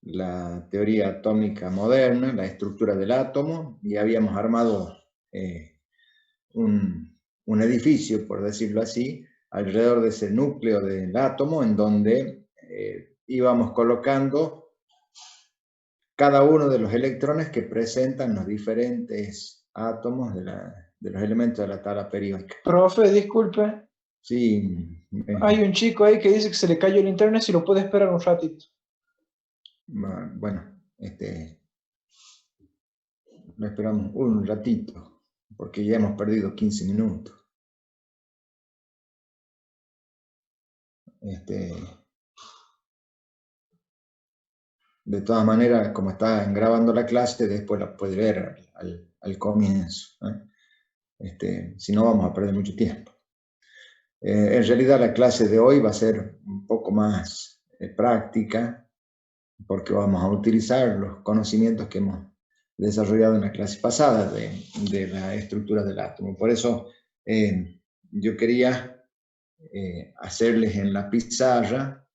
la teoría atómica moderna, la estructura del átomo, y habíamos armado un edificio, por decirlo así, alrededor de ese núcleo del átomo, en donde íbamos colocando cada uno de los electrones que presentan los diferentes átomos de los elementos de la tabla periódica. Profe, disculpe. Sí. Hay un chico ahí que dice que se le cayó el internet, si lo puede esperar un ratito. Bueno, lo esperamos un ratito, porque ya hemos perdido 15 minutos. De todas maneras, como está grabando la clase, después la puede ver al comienzo. Si no, vamos a perder mucho tiempo. En realidad, la clase de hoy va a ser un poco más práctica, porque vamos a utilizar los conocimientos que hemos desarrollado en la clase pasada de la estructura del átomo. Por eso yo quería hacerles en la pizarra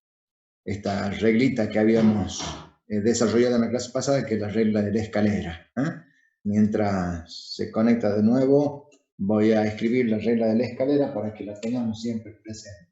esta reglita que habíamos desarrollado en la clase pasada, que es la regla de la escalera. Mientras se conecta de nuevo, voy a escribir la regla de la escalera para que la tengamos siempre presente.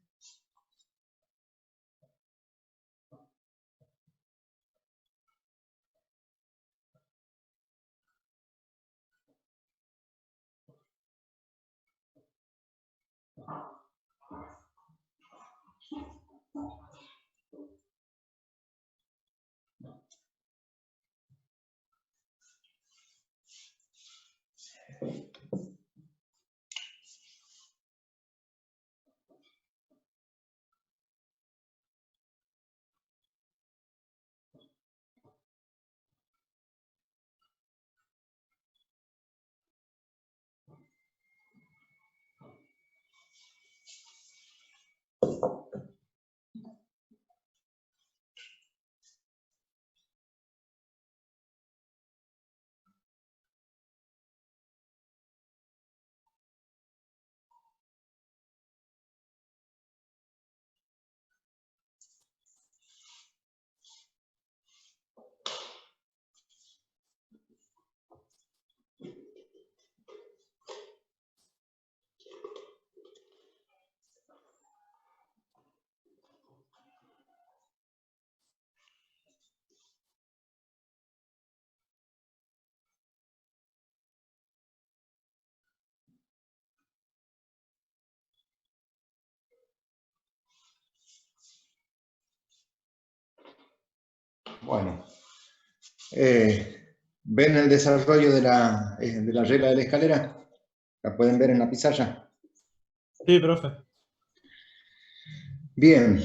Bueno, ¿ven el desarrollo de la regla de la escalera? ¿La pueden ver en la pizarra? Sí, profe. Bien,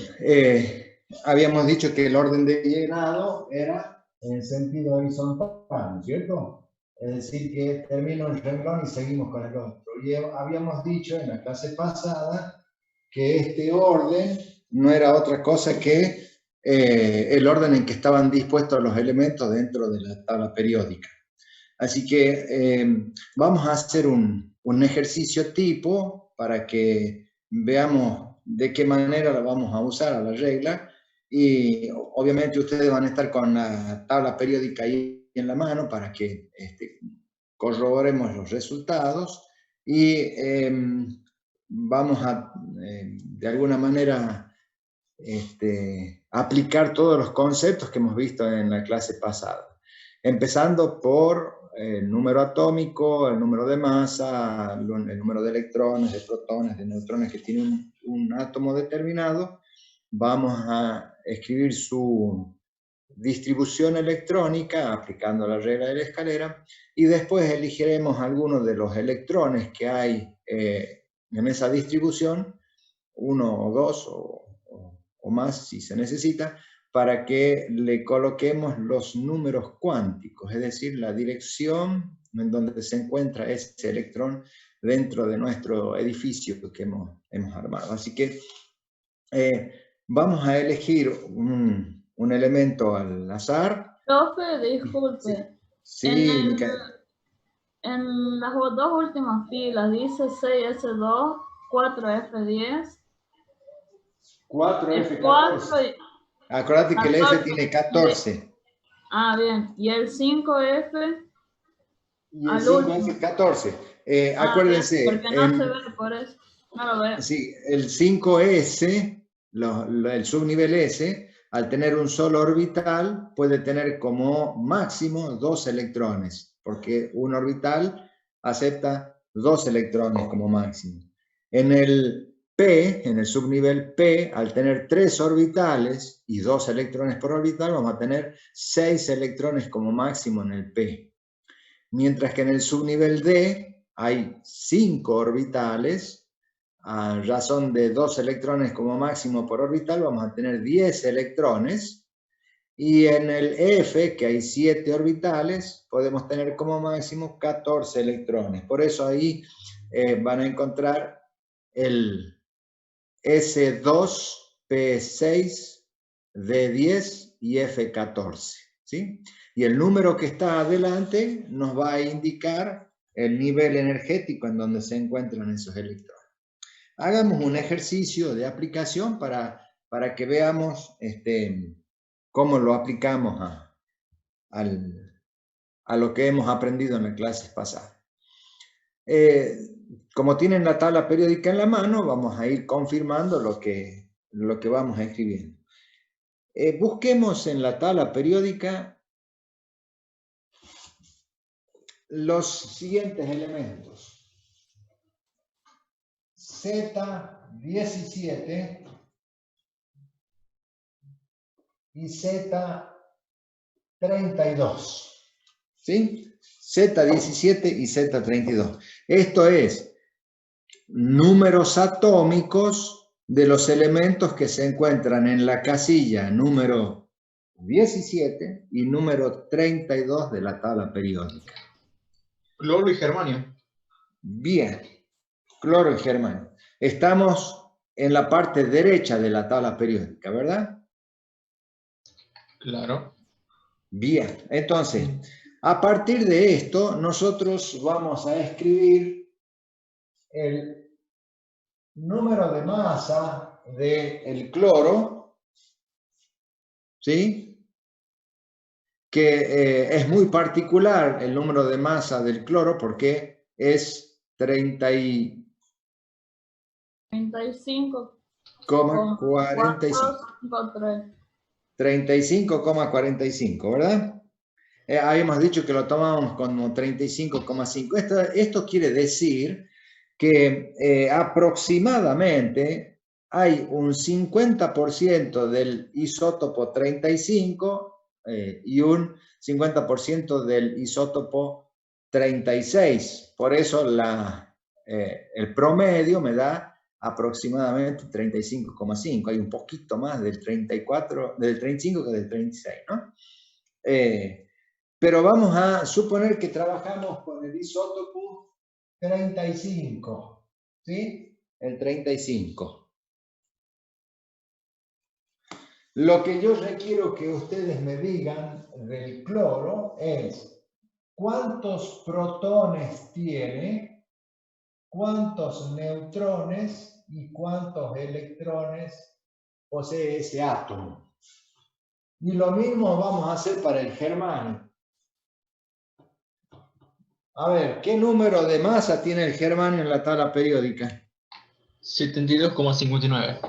habíamos dicho que el orden de llenado era en sentido horizontal, ¿cierto? Es decir, que termino el renglón y seguimos con el otro. Y habíamos dicho en la clase pasada que este orden no era otra cosa que el orden en que estaban dispuestos los elementos dentro de la tabla periódica. Así que vamos a hacer un ejercicio tipo para que veamos de qué manera la vamos a usar a la regla, y obviamente ustedes van a estar con la tabla periódica ahí en la mano para que corroboremos los resultados, y vamos a de alguna manera aplicar todos los conceptos que hemos visto en la clase pasada, empezando por el número atómico, el número de masa, el número de electrones, de protones, de neutrones que tiene un átomo determinado. Vamos a escribir su distribución electrónica aplicando la regla de la escalera, y después elegiremos algunos de los electrones que hay en esa distribución, uno o dos o más si se necesita, para que le coloquemos los números cuánticos, es decir, la dirección en donde se encuentra ese electrón dentro de nuestro edificio que hemos armado. Así que vamos a elegir un elemento al azar. Profe, disculpe. Sí, En las dos últimas filas dice 6S2, 4F10. 4F14. Acuérdate que el F tiene 14. Ah, bien. ¿Y el 5F? Y el Al 5 último. es 14. Ah, Acuérdense, bien, porque no se ve por eso. No lo veo. sí, el 5S, el subnivel S, al tener un solo orbital, puede tener como máximo 2 electrones, porque un orbital acepta 2 electrones como máximo. En el P, en el subnivel P, al tener 3 orbitales y 2 electrones por orbital, vamos a tener 6 electrones como máximo en el P. Mientras que en el subnivel D hay 5 orbitales, a razón de 2 electrones como máximo por orbital, vamos a tener 10 electrones. Y en el F, que hay 7 orbitales, podemos tener como máximo 14 electrones. Por eso ahí van a encontrar el S2, P6, D10 y F14. ¿Sí? Y el número que está adelante nos va a indicar el nivel energético en donde se encuentran esos electrones. Hagamos un ejercicio de aplicación para que veamos cómo lo aplicamos a lo que hemos aprendido en las clases pasadas. Como tienen la tabla periódica en la mano, vamos a ir confirmando lo que vamos escribiendo. Busquemos en la tabla periódica los siguientes elementos. Z17 y Z32. ¿Sí? Z17 y Z32. Esto es números atómicos de los elementos que se encuentran en la casilla número 17 y número 32 de la tabla periódica. Cloro y germanio. Bien, cloro y germanio. Estamos en la parte derecha de la tabla periódica, ¿verdad? Claro. Bien, entonces, a partir de esto, nosotros vamos a escribir el número de masa del cloro, ¿sí? Que es muy particular el número de masa del cloro porque es 35,45, ¿verdad? Habíamos dicho que lo tomábamos como 35,5. Esto quiere decir que aproximadamente hay un 50% del isótopo 35 y un 50% del isótopo 36. Por eso el promedio me da aproximadamente 35,5. Hay un poquito más del 35 que del 36, ¿no? Pero vamos a suponer que trabajamos con el isótopo 35, ¿sí? El 35. Lo que yo requiero que ustedes me digan del cloro es cuántos protones tiene, cuántos neutrones y cuántos electrones posee ese átomo. Y lo mismo vamos a hacer para el germanio. A ver, ¿qué número de masa tiene el germanio en la tabla periódica? 72,59.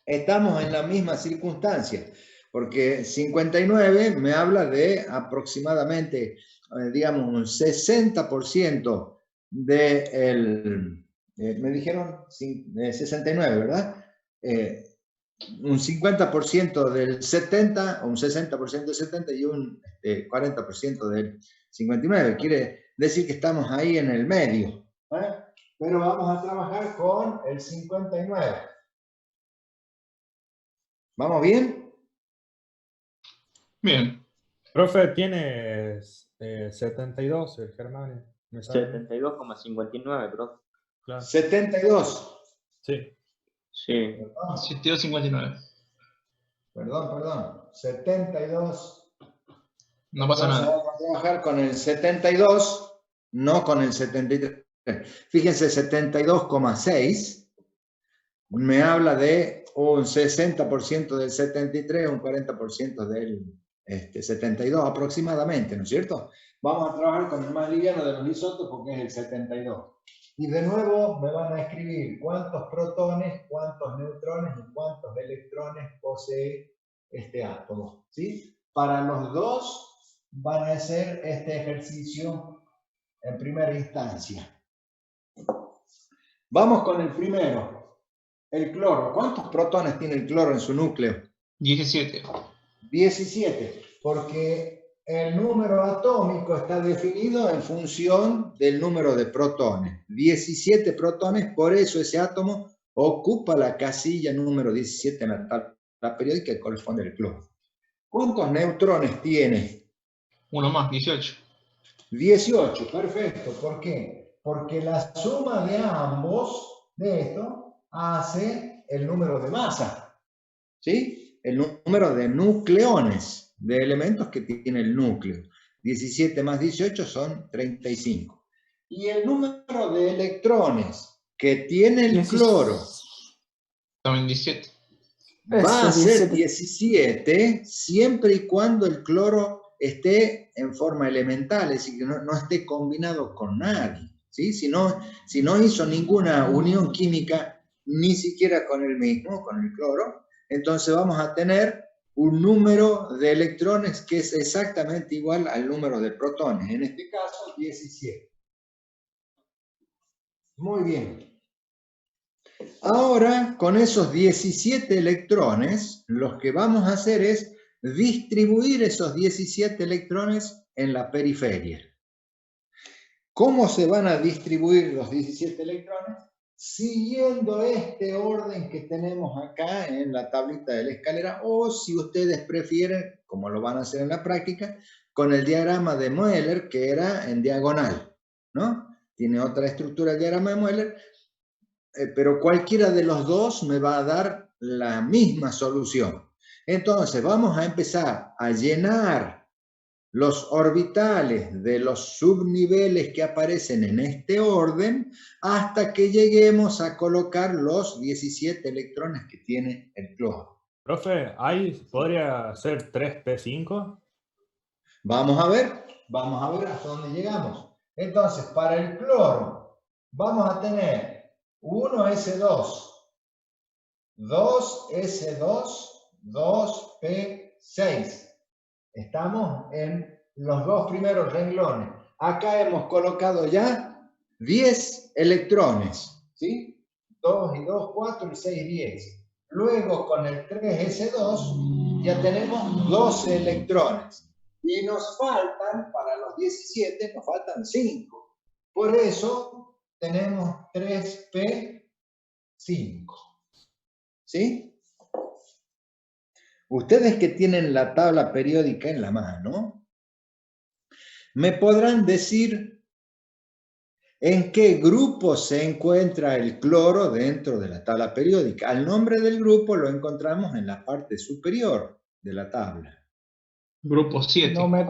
Estamos en la misma circunstancia, porque 59 me habla de aproximadamente, digamos, un 60% me dijeron 69, ¿verdad? Un 50% del 70, un 60% del 70 y un 40% del 59. Quiere decir que estamos ahí en el medio. Pero vamos a trabajar con el 59. ¿Vamos bien? Bien. Profe, tienes 72 el germanio. ¿Me sale? 72,59, profe. Claro. 72. Sí. Sí. Perdón, 72,59. perdón. 72. No pasa Entonces nada. vamos a trabajar con el 72, no con el 73. Fíjense, 72,6 me habla de un 60% del 73, un 40% del 72 aproximadamente, ¿no es cierto? Vamos a trabajar con el más liviano de los isótopos, que es el 72. Y de nuevo me van a escribir cuántos protones, cuántos neutrones y cuántos electrones posee este átomo, ¿sí? Para los dos van a hacer este ejercicio en primera instancia. Vamos con el primero, el cloro. ¿Cuántos protones tiene el cloro en su núcleo? 17. 17, porque el número atómico está definido en función del número de protones. 17 protones, por eso ese átomo ocupa la casilla número 17 en la tabla periódica que corresponde al cloro. ¿Cuántos neutrones tiene? Uno más, 18. 18, perfecto. ¿Por qué? Porque la suma de ambos, de esto, hace el número de masa, ¿sí? El número de nucleones, de elementos que tiene el núcleo. 17 más 18 son 35. Y el número de electrones que tiene el cloro También 17. va a ser 17 siempre y cuando el cloro esté en forma elemental, es decir, que no esté combinado con nadie, ¿sí? Si no hizo ninguna unión química, ni siquiera con el mismo, con el cloro, entonces vamos a tener un número de electrones que es exactamente igual al número de protones, en este caso 17. Muy bien. Ahora, con esos 17 electrones, lo que vamos a hacer es distribuir esos 17 electrones en la periferia. ¿Cómo se van a distribuir los 17 electrones? Siguiendo este orden que tenemos acá en la tablita de la escalera, o si ustedes prefieren, como lo van a hacer en la práctica, con el diagrama de Mueller, que era en diagonal, ¿no? Tiene otra estructura el diagrama de Mueller, pero cualquiera de los dos me va a dar la misma solución. Entonces vamos a empezar a llenar los orbitales de los subniveles que aparecen en este orden hasta que lleguemos a colocar los 17 electrones que tiene el cloro. Profe, ¿ahí podría ser 3p5? Vamos a ver hasta dónde llegamos. Entonces, para el cloro vamos a tener 1s2, 2s2, 2p6. Estamos en los dos primeros renglones. Acá hemos colocado ya 10 electrones, ¿sí? 2 y 2, 4 y 6, 10. Luego con el 3s2 ya tenemos 12 electrones. Y nos faltan, para los 17, nos faltan 5. Por eso tenemos 3p5. ¿Sí? Ustedes que tienen la tabla periódica en la mano, me podrán decir en qué grupo se encuentra el cloro dentro de la tabla periódica. El nombre del grupo lo encontramos en la parte superior de la tabla. Grupo 7. No me...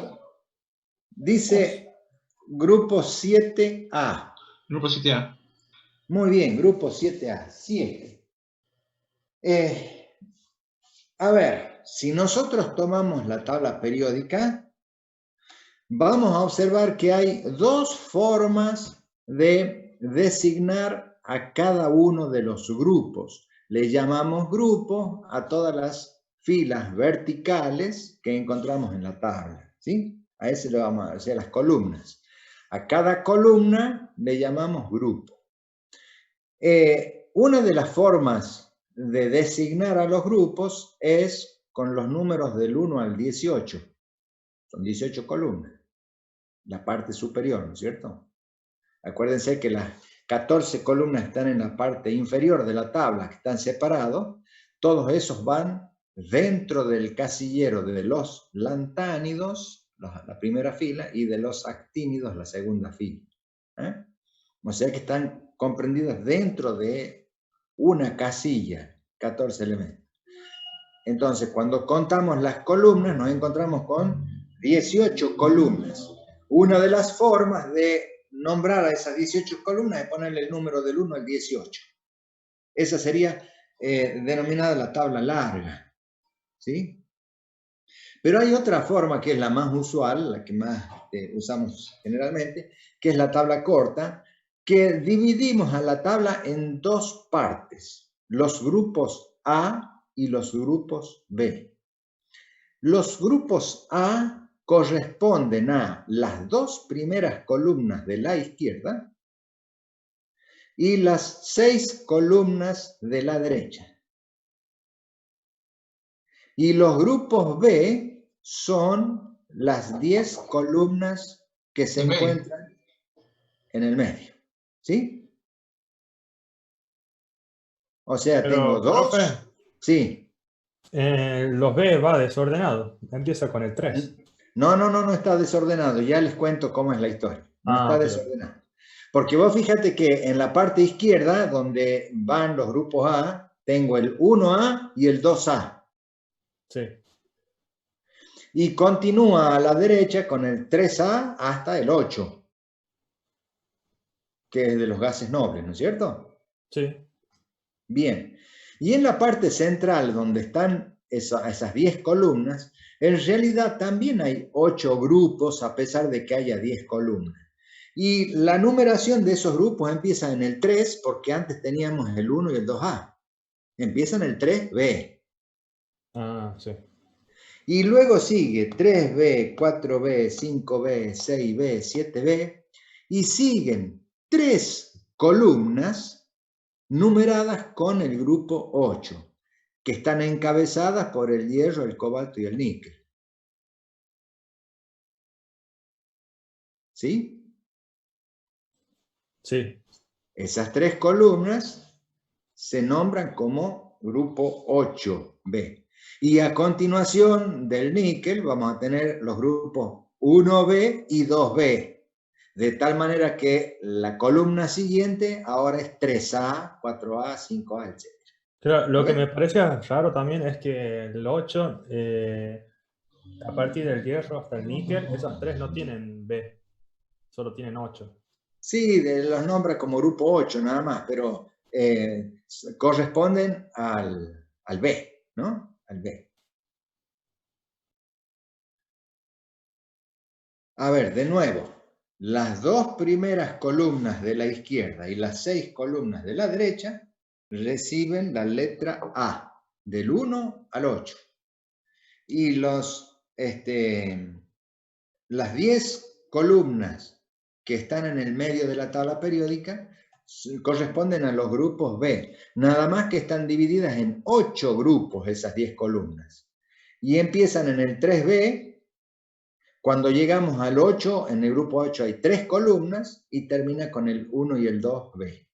Dice grupo 7A. Grupo 7A. Muy bien, grupo 7A, 7. A ver, si nosotros tomamos la tabla periódica, vamos a observar que hay dos formas de designar a cada uno de los grupos. Le llamamos grupo a todas las filas verticales que encontramos en la tabla, ¿sí? A ese le vamos a decir las columnas. A cada columna le llamamos grupo. Una de las formas de designar a los grupos es con los números del 1 al 18. Son 18 columnas. La parte superior, ¿no es cierto? Acuérdense que las 14 columnas están en la parte inferior de la tabla, que están separados. Todos esos van dentro del casillero de los lantánidos, la primera fila, y de los actínidos, la segunda fila. O sea que están comprendidos dentro de una casilla, 14 elementos. Entonces, cuando contamos las columnas, nos encontramos con 18 columnas. Una de las formas de nombrar a esas 18 columnas es ponerle el número del 1 al 18. Esa sería denominada la tabla larga, ¿sí? Pero hay otra forma que es la más usual, la que más usamos generalmente, que es la tabla corta, que dividimos a la tabla en dos partes, los grupos A y los grupos B. Los grupos A corresponden a las dos primeras columnas de la izquierda y las 6 columnas de la derecha. Y los grupos B son las 10 columnas que se encuentran en el medio. ¿Sí? O sea, Pero, tengo dos. profe, Sí. los B va desordenado. Empieza con el 3. No está desordenado. Ya les cuento cómo es la historia. No está ok. desordenado. Porque vos fíjate que en la parte izquierda, donde van los grupos A, tengo el 1A y el 2A. Sí. Y continúa a la derecha con el 3A hasta el 8, que es de los gases nobles, ¿no es cierto? Sí. Bien. Y en la parte central, donde están esas 10 columnas, en realidad también hay 8 grupos, a pesar de que haya 10 columnas. Y la numeración de esos grupos empieza en el 3, porque antes teníamos el 1 y el 2A. Empieza en el 3B. Ah, sí. Y luego sigue 3B, 4B, 5B, 6B, 7B, y siguen 3 columnas numeradas con el grupo 8, que están encabezadas por el hierro, el cobalto y el níquel. ¿Sí? Sí. Esas 3 columnas se nombran como grupo 8B. Y a continuación del níquel vamos a tener los grupos 1B y 2B. De tal manera que la columna siguiente ahora es 3A, 4A, 5A, etc. Pero lo que ¿Ves? me parece raro también es que el 8, a partir del hierro hasta el níquel, esas 3 no tienen B, solo tienen 8. Sí, los nombra como grupo 8 nada más, pero corresponden al B, ¿no? Al B. A ver, de nuevo, las dos primeras columnas de la izquierda y las 6 columnas de la derecha reciben la letra A, del 1 al 8. Y las 10 columnas que están en el medio de la tabla periódica corresponden a los grupos B, nada más que están divididas en 8 grupos esas 10 columnas. Y empiezan en el 3B. Cuando llegamos al 8, en el grupo 8 hay 3 columnas y termina con el 1 y el 2B.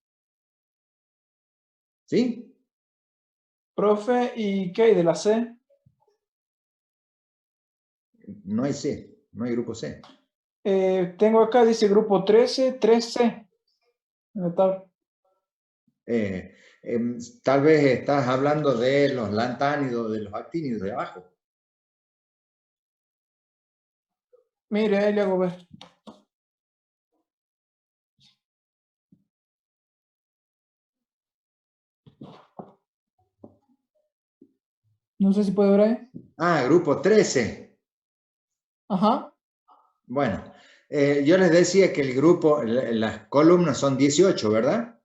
¿Sí? Profe, ¿y qué hay de la C? No hay C, no hay grupo C. Tengo acá, dice grupo 13, 3C. En la tabla. Tal vez estás hablando de los lantánidos, de los actínidos de abajo. Mire, ahí le hago ver. No sé si puede ver ahí. Ah, grupo 13. Ajá. Bueno, yo les decía que el grupo, las columnas son 18, ¿verdad?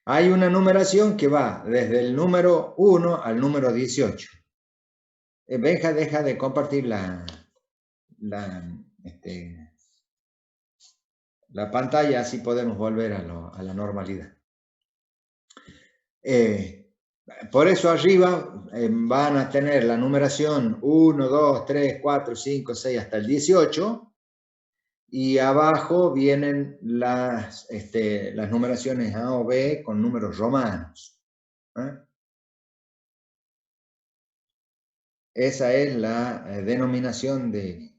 Hay una numeración que va desde el número 1 al número 18. Benja, deja de compartir la pantalla, así podemos volver a la normalidad. Por eso arriba van a tener la numeración 1, 2, 3, 4, 5, 6 hasta el 18. Y abajo vienen las numeraciones A o B con números romanos. Esa es la denominación de...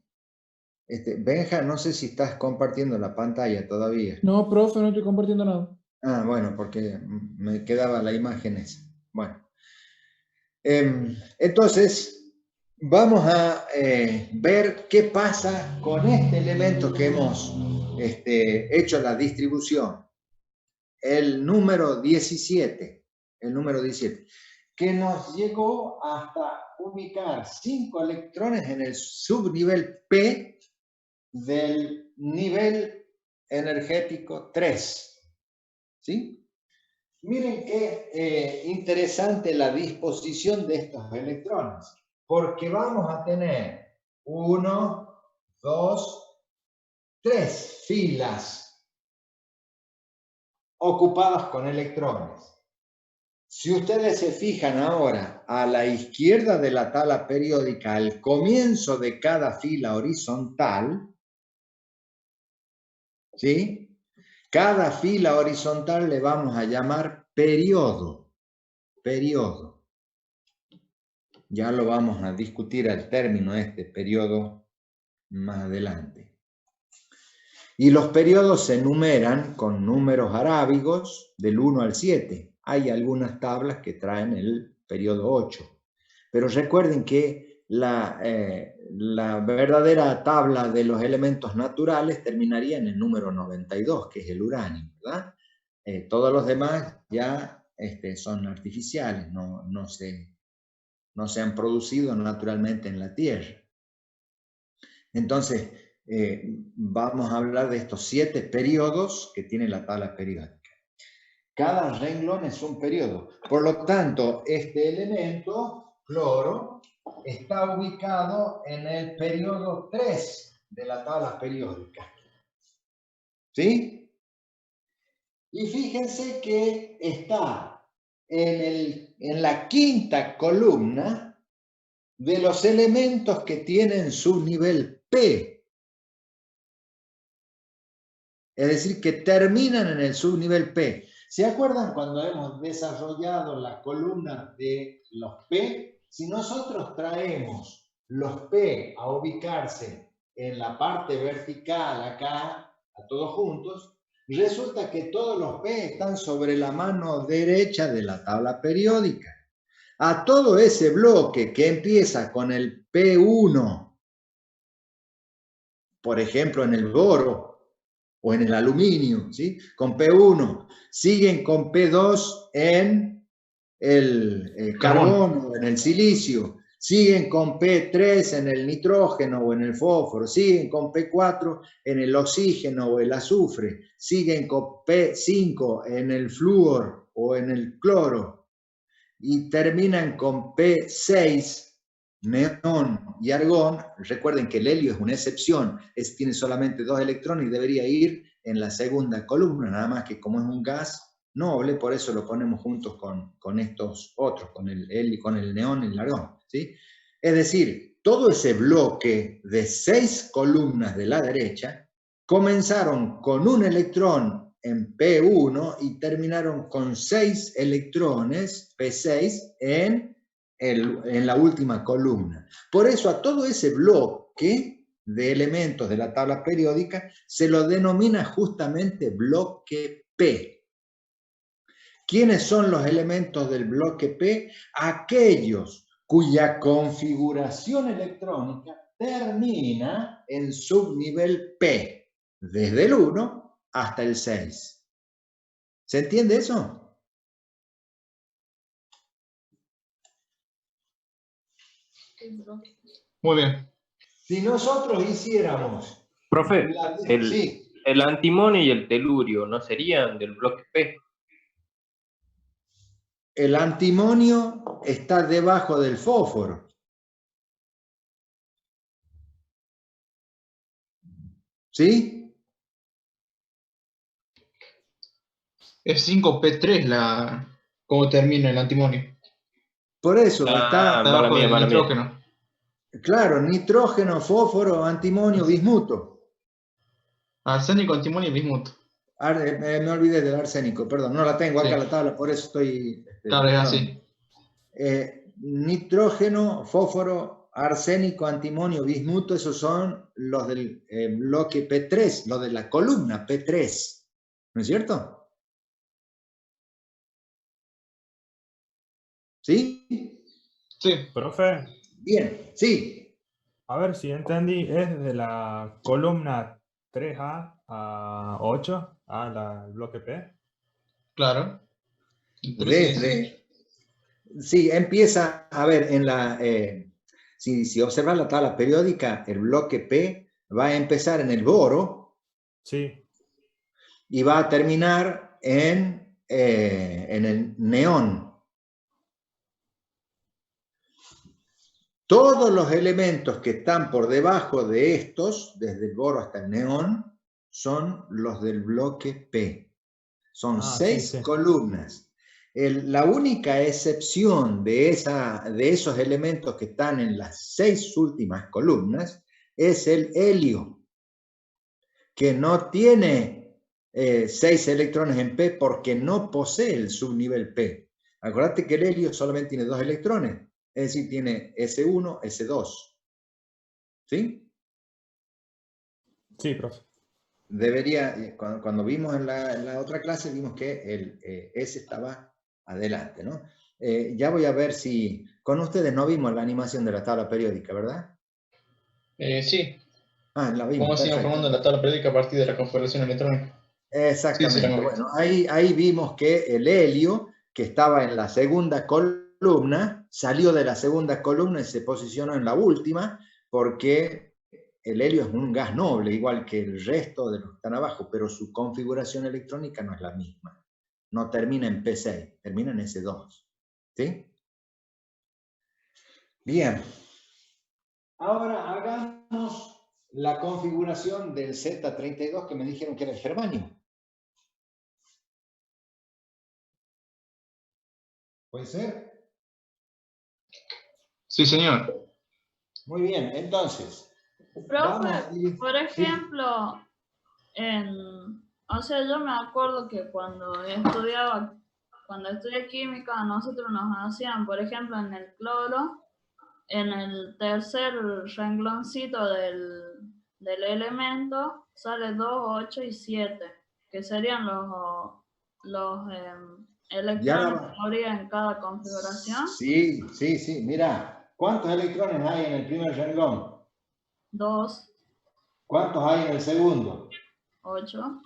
Benja, no sé si estás compartiendo la pantalla todavía. No, profe, no estoy compartiendo nada. Ah, bueno, porque me quedaba la imagen esa. Bueno. Entonces, vamos a ver qué pasa con este elemento que hemos hecho la distribución. El número 17. El número 17. que nos llegó hasta ubicar 5 electrones en el subnivel P del nivel energético 3. ¿Sí? Miren qué interesante la disposición de estos electrones, porque vamos a tener 1, 2, 3 filas ocupadas con electrones. Si ustedes se fijan ahora a la izquierda de la tabla periódica, al comienzo de cada fila horizontal, ¿sí? Cada fila horizontal le vamos a llamar periodo. Periodo. Ya lo vamos a discutir al término de este periodo más adelante. Y los periodos se numeran con números arábigos del 1 al 7. Hay algunas tablas que traen el periodo 8. Pero recuerden que la verdadera tabla de los elementos naturales terminaría en el número 92, que es el uranio, ¿verdad? Todos los demás ya son artificiales, no se han producido naturalmente en la Tierra. Entonces, vamos a hablar de estos 7 periodos que tiene la tabla periódica. Cada renglón es un periodo. Por lo tanto, este elemento, cloro, está ubicado en el periodo 3 de la tabla periódica. ¿Sí? Y fíjense que está en la quinta columna de los elementos que tienen subnivel P. Es decir, que terminan en el subnivel P. ¿Se acuerdan cuando hemos desarrollado la columna de los P? Si nosotros traemos los P a ubicarse en la parte vertical acá, a todos juntos, resulta que todos los P están sobre la mano derecha de la tabla periódica. A todo ese bloque que empieza con el P1, por ejemplo en el boro, o en el aluminio, ¿sí? Con P1, siguen con P2 en el carbono, en el silicio, siguen con P3 en el nitrógeno o en el fósforo, siguen con P4 en el oxígeno o el azufre, siguen con P5 en el flúor o en el cloro, y terminan con P6, neón y argón. Recuerden que el helio es una excepción, tiene solamente 2 electrones y debería ir en la segunda columna, nada más que como es un gas noble, por eso lo ponemos juntos con estos otros, con el helio, con el neón y el argón, ¿sí? Es decir, todo ese bloque de 6 columnas de la derecha comenzaron con un electrón en P1 y terminaron con 6 electrones, P6, en la última columna. Por eso a todo ese bloque de elementos de la tabla periódica se lo denomina justamente bloque P. ¿Quiénes son los elementos del bloque P? Aquellos cuya configuración electrónica termina en subnivel P, desde el 1 hasta el 6. ¿Se entiende eso? Muy bien. Si nosotros hiciéramos... Profe, Sí. el antimonio y el telurio, ¿no serían del bloque P? El antimonio está debajo del fósforo. ¿Sí? Es 5P3 cómo termina el antimonio. Por eso está... Mala Abajo mía, del mala mía. nitrógeno. Claro, nitrógeno, fósforo, antimonio, bismuto. Arsénico, antimonio y bismuto. Me olvidé del arsénico, perdón, no la tengo acá Sí. la tabla, por eso estoy... Claro, es así. Nitrógeno, fósforo, arsénico, antimonio, bismuto, esos son los del bloque P3, los de la columna P3, ¿no es cierto? ¿Sí? Sí. Profe, Bien, sí. a ver si entendí, es de la columna 3A a 8, el bloque P. Claro. Entonces, sí. Sí, empieza, a ver, si observas la tabla periódica, el bloque P va a empezar en el boro Sí, y va a terminar en el neón. Todos los elementos que están por debajo de estos, desde el boro hasta el neón, son los del bloque P. Son sí, 6 sí. columnas. La única excepción de esos elementos que están en las 6 últimas columnas es el helio, que no tiene 6 electrones en P porque no posee el subnivel P. Acuérdate que el helio solamente tiene 2 electrones, es decir, tiene S1, S2. ¿Sí? Sí, profe. Debería, cuando vimos en la otra clase, vimos que el S estaba adelante, ¿no? Ya voy a ver si, con ustedes no vimos la animación de la tabla periódica, ¿verdad? Sí, Ah, la vimos, cómo se iba perfecto. formando la tabla periódica a partir de la configuración electrónica. Sí, sí, la Exactamente. hemos visto. Bueno, ahí vimos que el helio, que estaba en la segunda columna, salió de la segunda columna y se posicionó en la última, porque el helio es un gas noble, igual que el resto de los que están abajo, pero su configuración electrónica no es la misma. No termina en P6, termina en S2. ¿Sí? Bien. Ahora hagamos la configuración del Z32 que me dijeron que era el germanio. ¿Puede ser? Sí, señor. Muy bien, entonces, vamos a Profe, ir. por Sí. ejemplo, o sea, yo me acuerdo que cuando estudié química, a nosotros nos hacían, por ejemplo, en el cloro, en el tercer rengloncito del elemento, sale 2, 8 y 7, que serían los Ya la electrones va. que habría en cada configuración. Sí, sí, sí. Mira, ¿cuántos electrones hay en el primer renglón? 2, ¿Cuántos hay en el segundo? 8,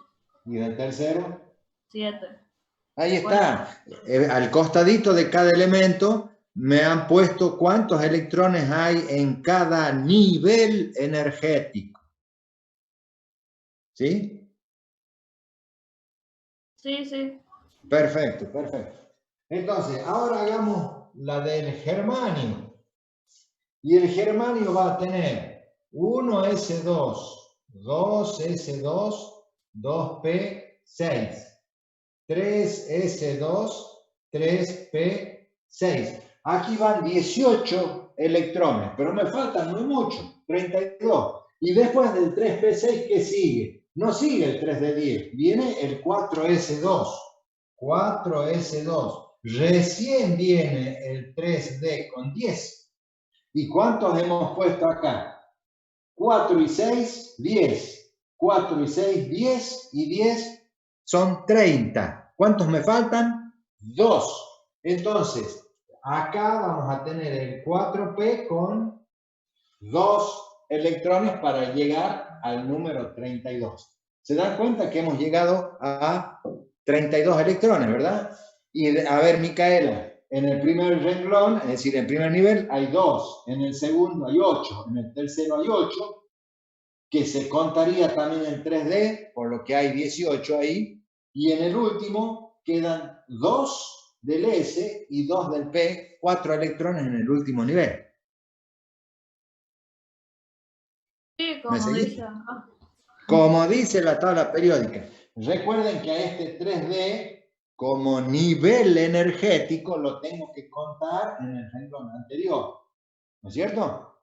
¿Y en el tercero? 7. Ahí Bueno, está. Al costadito de cada elemento me han puesto cuántos electrones hay en cada nivel energético. ¿Sí? sí, sí. Perfecto, perfecto. Entonces, ahora hagamos la del germanio. Y el germanio va a tener 1s2, 2s2, 2p6, 3s2, 3p6. Aquí van 18 electrones, pero me faltan no mucho, 32. Y después del 3p6, ¿qué sigue? No sigue el 3 de 10, viene el 4s2. 4s2. Recién viene el 3d con 10. ¿Y cuántos hemos puesto acá? 4 y 6, 10. 4 y 6, 10. Y 10 son 30. ¿Cuántos me faltan? 2. Entonces, acá vamos a tener el 4p con 2 electrones para llegar al número 32. ¿Se dan cuenta que hemos llegado a 32 electrones, verdad? Y a ver, Micaela, en el primer renglón, es decir, en el primer nivel hay 2, en el segundo hay 8, en el tercero hay 8, que se contaría también en 3D, por lo que hay 18 ahí, y en el último quedan 2 del S y 2 del P, 4 electrones en el último nivel. Sí, ¿Me como seguís? dice acá. Como dice la tabla periódica. Recuerden que a este 3D, como nivel energético, lo tengo que contar en el renglón anterior. ¿No es cierto?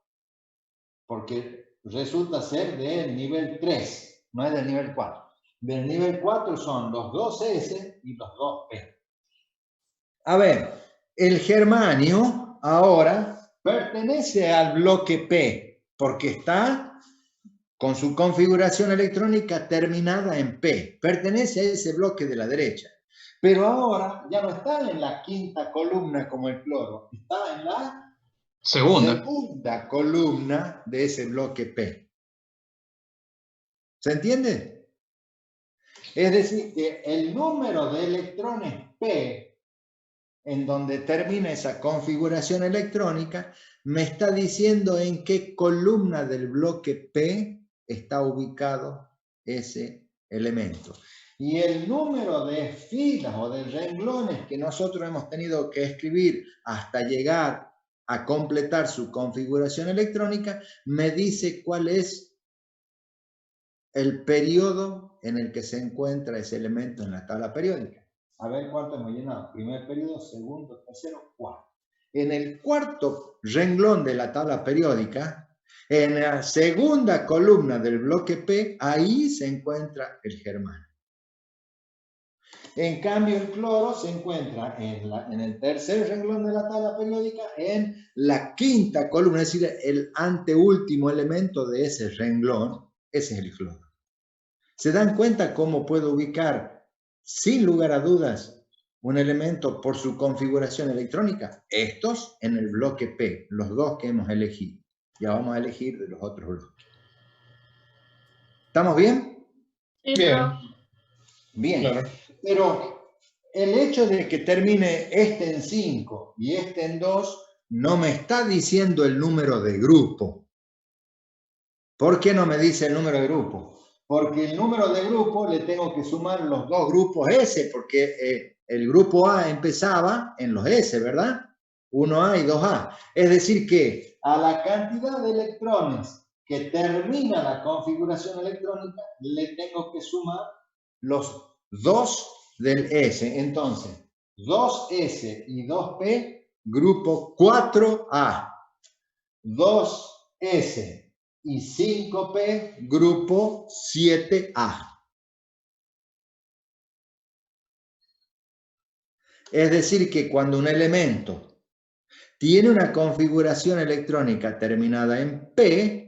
Porque resulta ser del nivel 3, no es del nivel 4. Del nivel 4 son los 2S y los 2P. A ver, el germanio ahora pertenece al bloque P, porque está con su configuración electrónica terminada en P. Pertenece a ese bloque de la derecha. Pero ahora ya no está en la quinta columna como el cloro, está en la segunda columna de ese bloque P. ¿Se entiende? Es decir, que el número de electrones P en donde termina esa configuración electrónica, me está diciendo en qué columna del bloque P está ubicado ese elemento. Y el número de filas o de renglones que nosotros hemos tenido que escribir hasta llegar a completar su configuración electrónica, me dice cuál es el periodo en el que se encuentra ese elemento en la tabla periódica. A ver cuánto hemos llenado. Primer periodo, segundo, tercero, cuarto. En el cuarto renglón de la tabla periódica, en la segunda columna del bloque P, ahí se encuentra el germanio. En cambio, el cloro se encuentra en el tercer renglón de la tabla periódica, en la quinta columna, es decir, el anteúltimo elemento de ese renglón, ese es el cloro. ¿Se dan cuenta cómo puedo ubicar, sin lugar a dudas, un elemento por su configuración electrónica? Estos en el bloque P, los dos que hemos elegido. Ya vamos a elegir de los otros bloques. ¿Estamos bien? Sí, Bien. Bien. Claro. Pero el hecho de que termine este en 5 y este en 2 no me está diciendo el número de grupo. ¿Por qué no me dice el número de grupo? Porque el número de grupo le tengo que sumar los dos grupos S, porque el grupo A empezaba en los S, ¿verdad? 1A y 2A. Es decir que a la cantidad de electrones que termina la configuración electrónica, le tengo que sumar los 2 del S. Entonces, 2S y 2P, grupo 4A. 2S y 5P, grupo 7A. Es decir que cuando un elemento tiene una configuración electrónica terminada en P,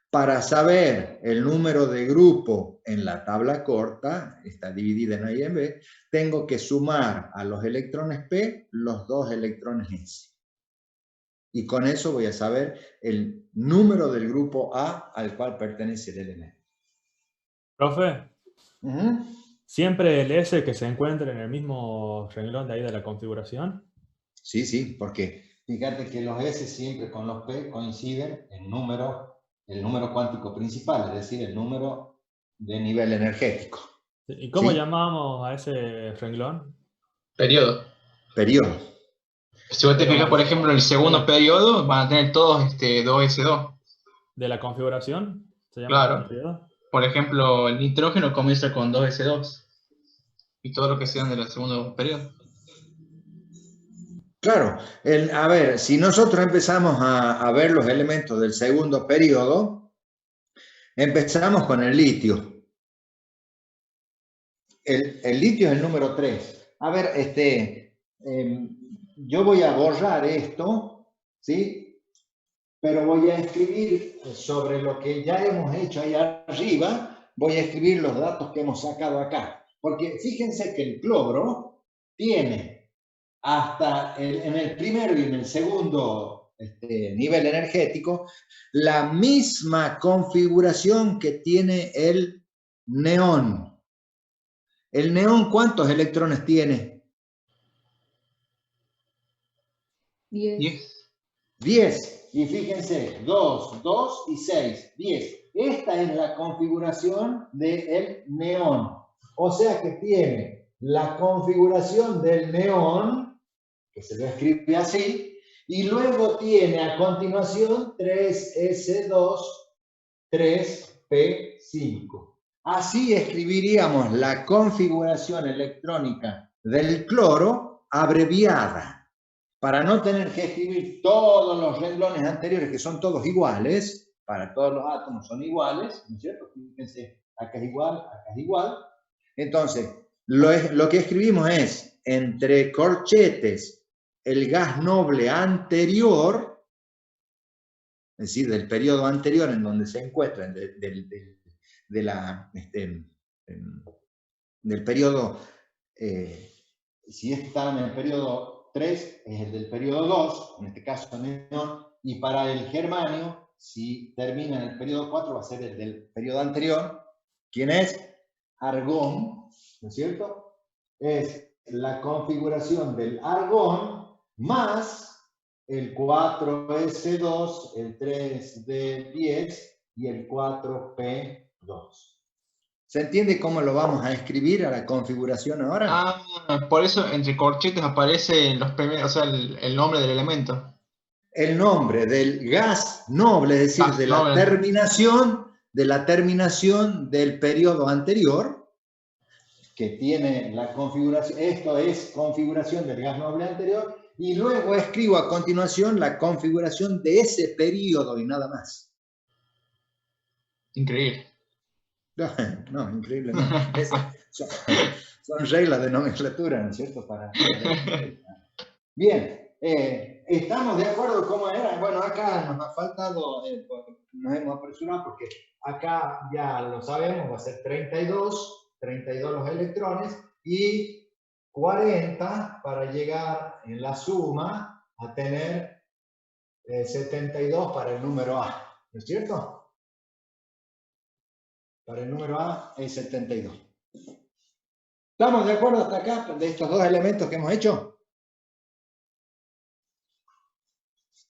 para saber el número de grupo en la tabla corta, está dividida en A y en B, tengo que sumar a los electrones P los dos electrones S. Y con eso voy a saber el número del grupo A al cual pertenece el elemento. Profe, ¿siempre el S que se encuentra en el mismo renglón de ahí de la configuración? Sí, sí, porque fíjate que los S siempre con los P coinciden en el número cuántico principal, es decir, el número de nivel energético. ¿Y cómo ¿Sí? llamamos a ese renglón? Periodo. Periodo. Si vos te fijas, por ejemplo, en el segundo periodo, van a tener todos 2S2. ¿De la configuración? ¿Se llama Claro. periodo? Por ejemplo, el nitrógeno comienza con 2S2. Y todo lo que sean del segundo periodo. Claro, a ver, si nosotros empezamos a ver los elementos del segundo periodo, empezamos con el litio. El litio es el número 3. A ver, yo voy a borrar esto, ¿sí? Pero voy a escribir sobre lo que ya hemos hecho ahí arriba, voy a escribir los datos que hemos sacado acá. Porque fíjense que el cloro tiene hasta en el primero y en el segundo nivel energético la misma configuración que tiene el neón. ¿El neón cuántos electrones tiene? 10. 10. Y fíjense, 2, 2 y 6, 10. Esta es la configuración del neón. O sea que tiene la configuración del neón, que se lo escribe así, y luego tiene a continuación 3S2, 3P5. Así escribiríamos la configuración electrónica del cloro abreviada, para no tener que escribir todos los renglones anteriores, que son todos iguales, para todos los átomos son iguales, ¿no es cierto? Fíjense, acá es igual, acá es igual. Entonces, lo que escribimos es, entre corchetes, el gas noble anterior, es decir, del periodo anterior en donde se encuentran, del periodo, si está en el periodo 3, es el del periodo 2, en este caso neón, y para el germanio, si termina en el periodo 4, va a ser el del periodo anterior. ¿Quién es? Argón, ¿no es cierto? Es la configuración del argón más el 4s2, el 3d10 y el 4p2. ¿Se entiende cómo lo vamos a escribir a la configuración ahora? Ah, por eso entre corchetes aparece los primeros, o sea, el nombre del elemento. El nombre del gas noble, es decir, Gas de noble. la terminación del periodo anterior, que tiene la configuración, esto es configuración del gas noble anterior, y luego escribo a continuación la configuración de ese periodo y nada más. Increíble. No, increíble no. Son reglas de nomenclatura, ¿no es cierto? Bien, ¿estamos de acuerdo cómo era? Bueno, acá nos ha faltado, nos hemos apresurado porque acá ya lo sabemos, va a ser 32 los electrones y 40 para llegar en la suma a tener 72 para el número A, ¿no es cierto? Para el número A es 72. ¿Estamos de acuerdo hasta acá de estos dos elementos que hemos hecho?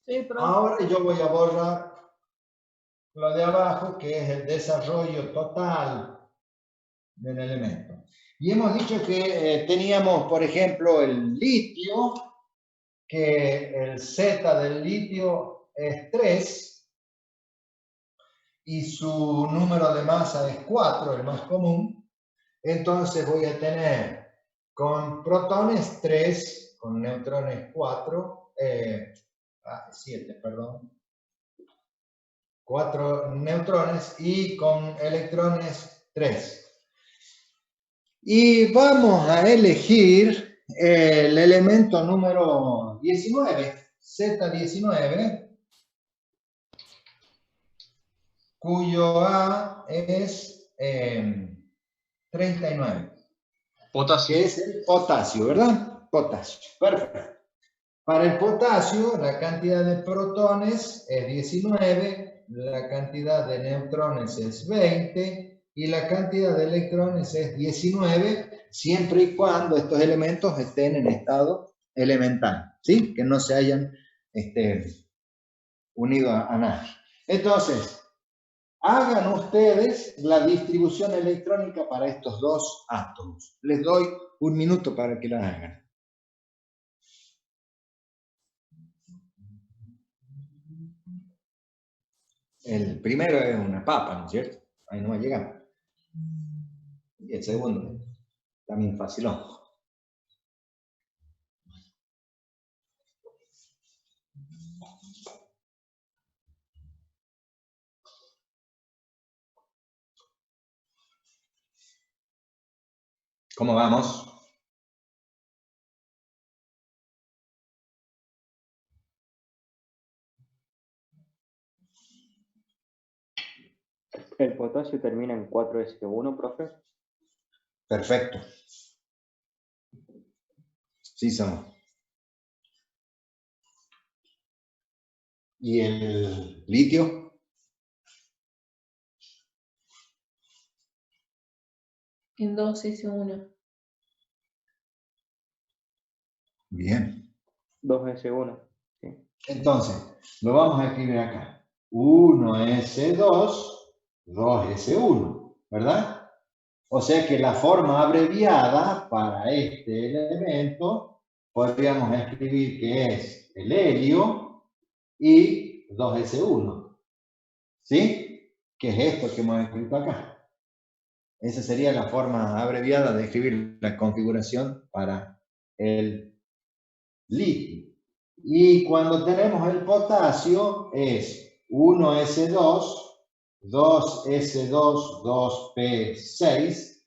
Sí, profe. Ahora yo voy a borrar lo de abajo, que es el desarrollo total del elemento. Y hemos dicho que teníamos, por ejemplo, el litio, que el Z del litio es 3 y su número de masa es 4, el más común. Entonces voy a tener con protones 3, con neutrones 4, 7, perdón. 4 neutrones y con electrones 3. Y vamos a elegir el elemento número 19, Z19, cuyo A es 39. Potasio. Que es el potasio, ¿verdad? Potasio, perfecto. Para el potasio, la cantidad de protones es 19, la cantidad de neutrones es 20 y la cantidad de electrones es 19, siempre y cuando estos elementos estén en estado elemental, ¿sí? Que no se hayan unido a nada. Entonces, hagan ustedes la distribución electrónica para estos dos átomos. Les doy un minuto para que la hagan. El primero es una papa, ¿no es cierto? Ahí no va a llegar. Y el segundo, también facilón. ¿Cómo vamos? El potasio termina en 4S1, profe. Perfecto. Sí, somos. ¿Y el litio? En 2S1. Bien. 2S1. Sí. Entonces, lo vamos a escribir acá. 1S2, 2S1, ¿verdad? O sea que la forma abreviada para este elemento podríamos escribir que es el helio y 2S1. ¿Sí? Que es esto que hemos escrito acá. Esa sería la forma abreviada de escribir la configuración para el litio. Y cuando tenemos el potasio es 1S2, 2S2, 2P6,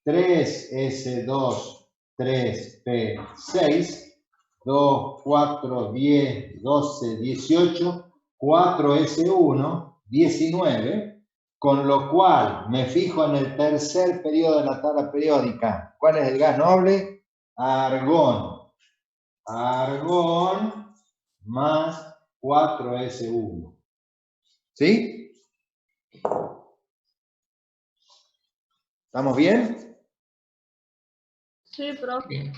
3S2, 3P6, 2, 4, 10, 12, 18, 4S1, 19, con lo cual me fijo en el tercer periodo de la tabla periódica. ¿Cuál es el gas noble? Argón. Argón más 4S1. ¿Sí? ¿Estamos bien? Sí, profe. Bien.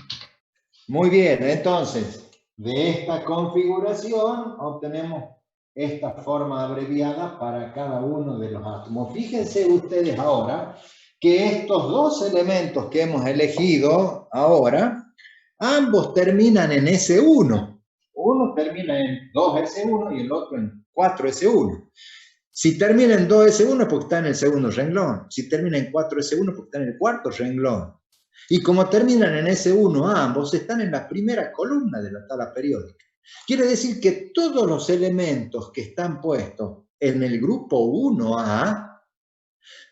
Muy bien, entonces, de esta configuración obtenemos esta forma abreviada para cada uno de los átomos. Fíjense ustedes ahora que estos dos elementos que hemos elegido ahora, ambos terminan en S1. Uno termina en 2S1 y el otro en 4S1. Si termina en 2S1 porque está en el segundo renglón. Si termina en 4S1 porque está en el cuarto renglón. Y como terminan en S1 ambos, están en la primera columna de la tabla periódica. Quiere decir que todos los elementos que están puestos en el grupo 1A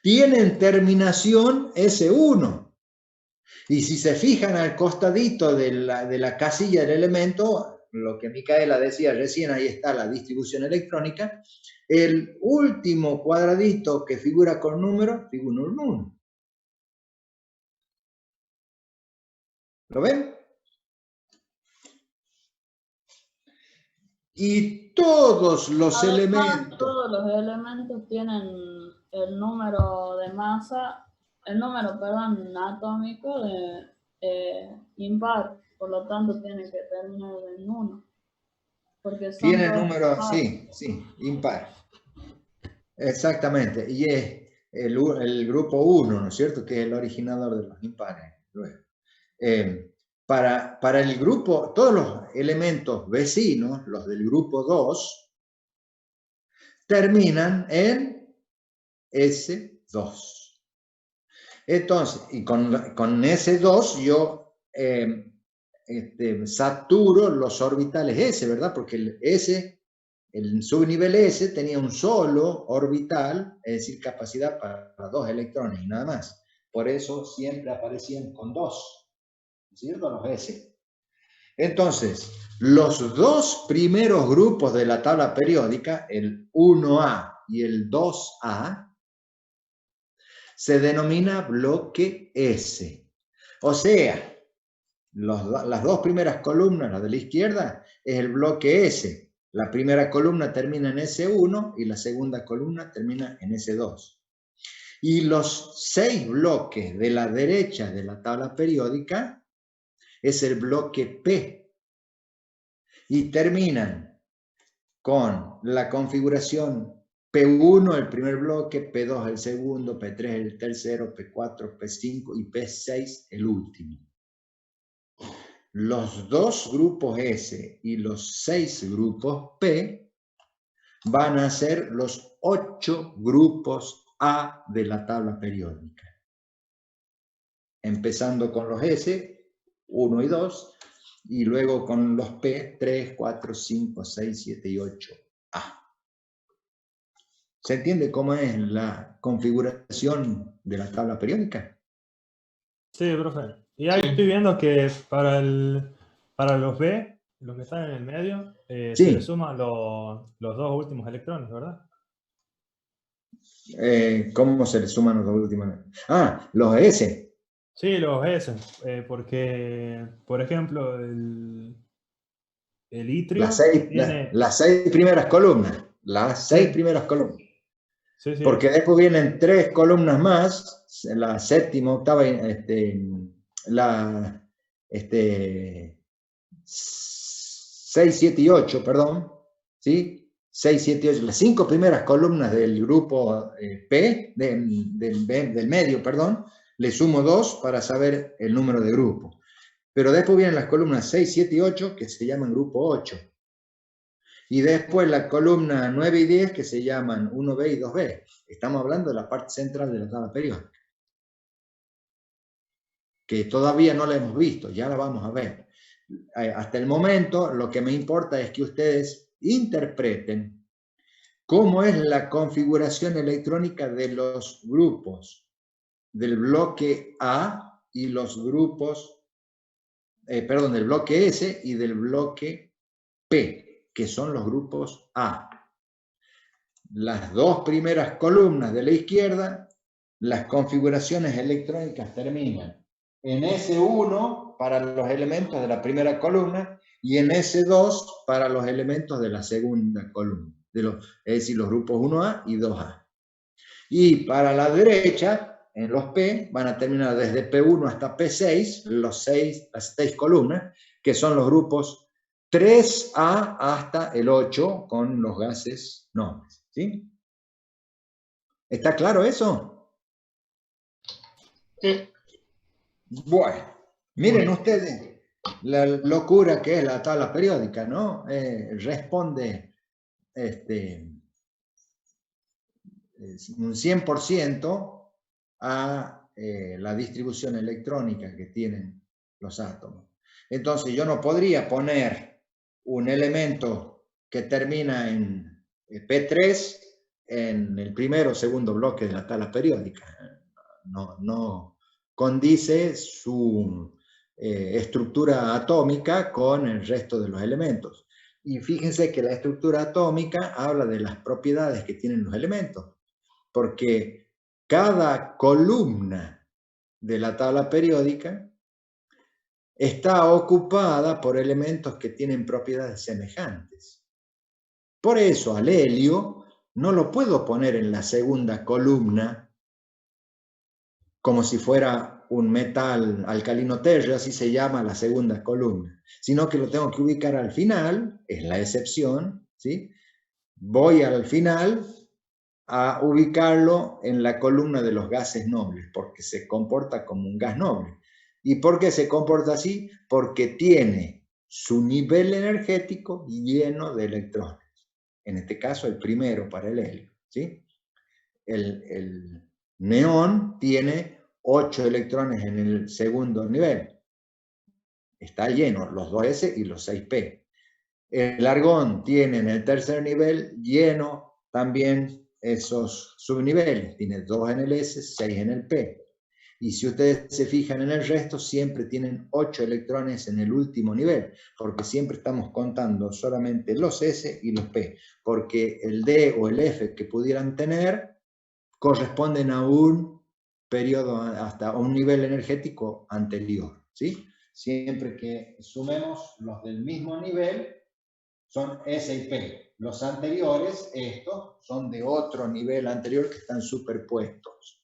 tienen terminación S1. Y si se fijan al costadito de la casilla del elemento, lo que Micaela decía recién, ahí está la distribución electrónica, el último cuadradito que figura con número, figura un 1. ¿Lo ven? Y todos los Además, elementos... todos los elementos tienen el número de masa, el número, perdón, atómico de impar, por lo tanto tiene que terminar en 1. Porque son Tiene todos número, impares. sí, impar. Exactamente. Y es el grupo 1, ¿no es cierto? Que es el originador de los impares. Luego. Para el grupo, todos los elementos vecinos, los del grupo 2, terminan en S2. Entonces, y con S2 yo saturo los orbitales S, ¿verdad? Porque el S, el subnivel S tenía un solo orbital, es decir, capacidad para 2 electrones y nada más. Por eso siempre aparecían con 2. ¿Cierto? Los S. Entonces, los dos primeros grupos de la tabla periódica, el 1A y el 2A, se denomina bloque S. O sea, las dos primeras columnas, la de la izquierda, es el bloque S. La primera columna termina en S1 y la segunda columna termina en S2. Y los 6 bloques de la derecha de la tabla periódica es el bloque P y terminan con la configuración P1 el primer bloque, P2 el segundo, P3 el tercero, P4, P5 y P6 el último. Los 2 grupos S y los 6 grupos P van a ser los 8 grupos A de la tabla periódica. Empezando con los S, 1 y 2, y luego con los P, 3, 4, 5, 6, 7 y 8A. ¿Se entiende cómo es la configuración de la tabla periódica? Sí, profe. Y ahí Sí. estoy viendo que para los B, los que están en el medio, Sí. se le suman los 2 últimos electrones, ¿verdad? ¿Cómo se le suman los dos últimos? Ah, los S. Sí, los S, porque, por ejemplo, el itrio tiene... Las 6 primeras columnas. Las 6 primeras columnas. Sí, sí. Porque después vienen 3 columnas más, la séptima, octava, 6, 7 y 8, perdón, ¿sí? 6, 7 y 8, las 5 primeras columnas del grupo P, del medio, perdón, le sumo 2 para saber el número de grupo. Pero después vienen las columnas 6, 7 y 8, que se llaman grupo 8. Y después la columna 9 y 10, que se llaman 1B y 2B. Estamos hablando de la parte central de la tabla periódica, que todavía no la hemos visto, ya la vamos a ver. Hasta el momento, lo que me importa es que ustedes interpreten cómo es la configuración electrónica de los grupos del bloque A y los grupos, del bloque S y del bloque P, que son los grupos A. Las 2 primeras columnas de la izquierda, las configuraciones electrónicas terminan en S1 para los elementos de la primera columna y en S2 para los elementos de la segunda columna, es decir, los grupos 1A y 2A. Y para la derecha, en los P, van a terminar desde P1 hasta P6, las 6 columnas, que son los grupos 3A hasta el 8 con los gases nobles. ¿Sí? ¿Está claro eso? Sí. Bueno, miren ustedes la locura que es la tabla periódica, ¿no? Responde un 100% a la distribución electrónica que tienen los átomos. Entonces yo no podría poner un elemento que termina en P3 en el primero o segundo bloque de la tabla periódica. No condice su estructura atómica con el resto de los elementos. Y fíjense que la estructura atómica habla de las propiedades que tienen los elementos, porque cada columna de la tabla periódica está ocupada por elementos que tienen propiedades semejantes. Por eso al helio no lo puedo poner en la segunda columna como si fuera un metal alcalino tercio, así se llama la segunda columna, sino que lo tengo que ubicar al final, es la excepción, ¿sí? Voy al final a ubicarlo en la columna de los gases nobles, porque se comporta como un gas noble. ¿Y por qué se comporta así? Porque tiene su nivel energético lleno de electrones. En este caso, el primero para el helio, ¿sí? El neón tiene 8 electrones en el segundo nivel. Está lleno, los 2s y los 6p. El argón tiene en el tercer nivel lleno también esos subniveles. Tiene 2 en el S, 6 en el P. Y si ustedes se fijan en el resto, siempre tienen 8 electrones en el último nivel, porque siempre estamos contando solamente los S y los P, porque el D o el F que pudieran tener corresponden a un periodo, hasta un nivel energético anterior, ¿sí? Siempre que sumemos los del mismo nivel, son S y P. Los anteriores, estos, son de otro nivel anterior que están superpuestos.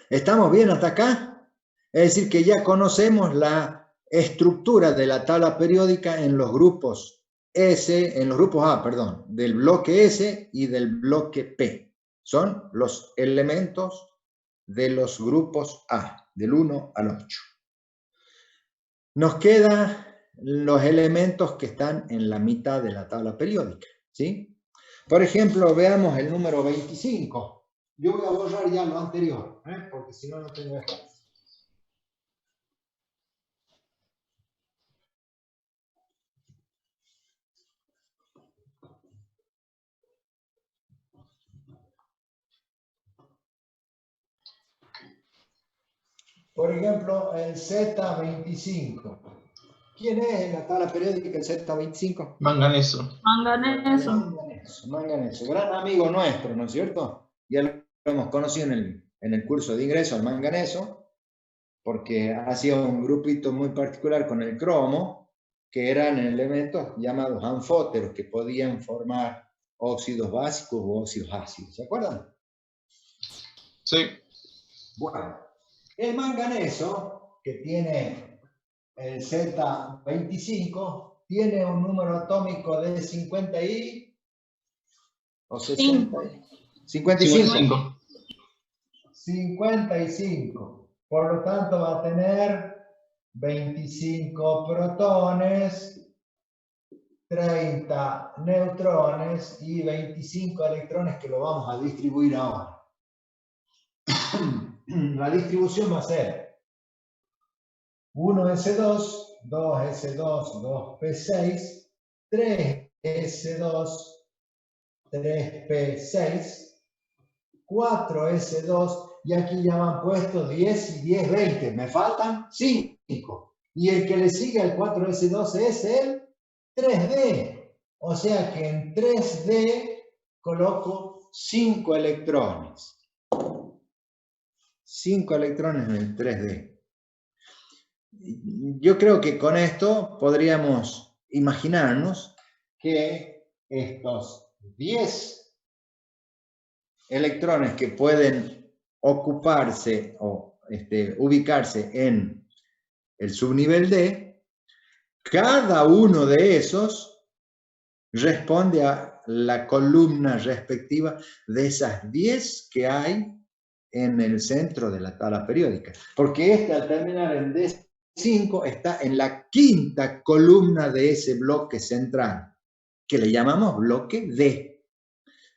¿Estamos bien hasta acá? Es decir, que ya conocemos la estructura de la tabla periódica en los grupos S, en los grupos A, perdón, del bloque S y del bloque P. Son los elementos de los grupos A, del 1 al 8. Nos quedan los elementos que están en la mitad de la tabla periódica, ¿sí? Por ejemplo, veamos el número 25. Yo voy a borrar ya lo anterior, porque si no, no tengo espacio. Por ejemplo, el Z25. ¿Quién es en la tabla periódica el Z25? Manganeso. Manganeso. Manganeso, gran amigo nuestro, ¿no es cierto? Ya lo hemos conocido en el curso de ingreso al manganeso, porque hacía un grupito muy particular con el cromo, que eran elementos llamados anfóteros, que podían formar óxidos básicos o óxidos ácidos. ¿Se acuerdan? Sí. Bueno, el manganeso, que tiene el Z25, tiene un número atómico de 50 y... o 60. 55. 55. Por lo tanto, va a tener 25 protones, 30 neutrones y 25 electrones que lo vamos a distribuir ahora. La distribución va a ser 1s2, 2s2, 2p6, 3s2, 3p6, 4s2, y aquí ya van puestos 10 y 10, 20. Me faltan 5. Y el que le sigue al 4s2 es el 3d. O sea que en 3d coloco 5 electrones. 5 electrones en el 3D. Yo creo que con esto podríamos imaginarnos que estos 10 electrones que pueden ocuparse o ubicarse en el subnivel D, cada uno de esos responde a la columna respectiva de esas 10 que hay en el centro de la tabla periódica. Porque al terminar en D5 está en la quinta columna de ese bloque central, que le llamamos bloque D.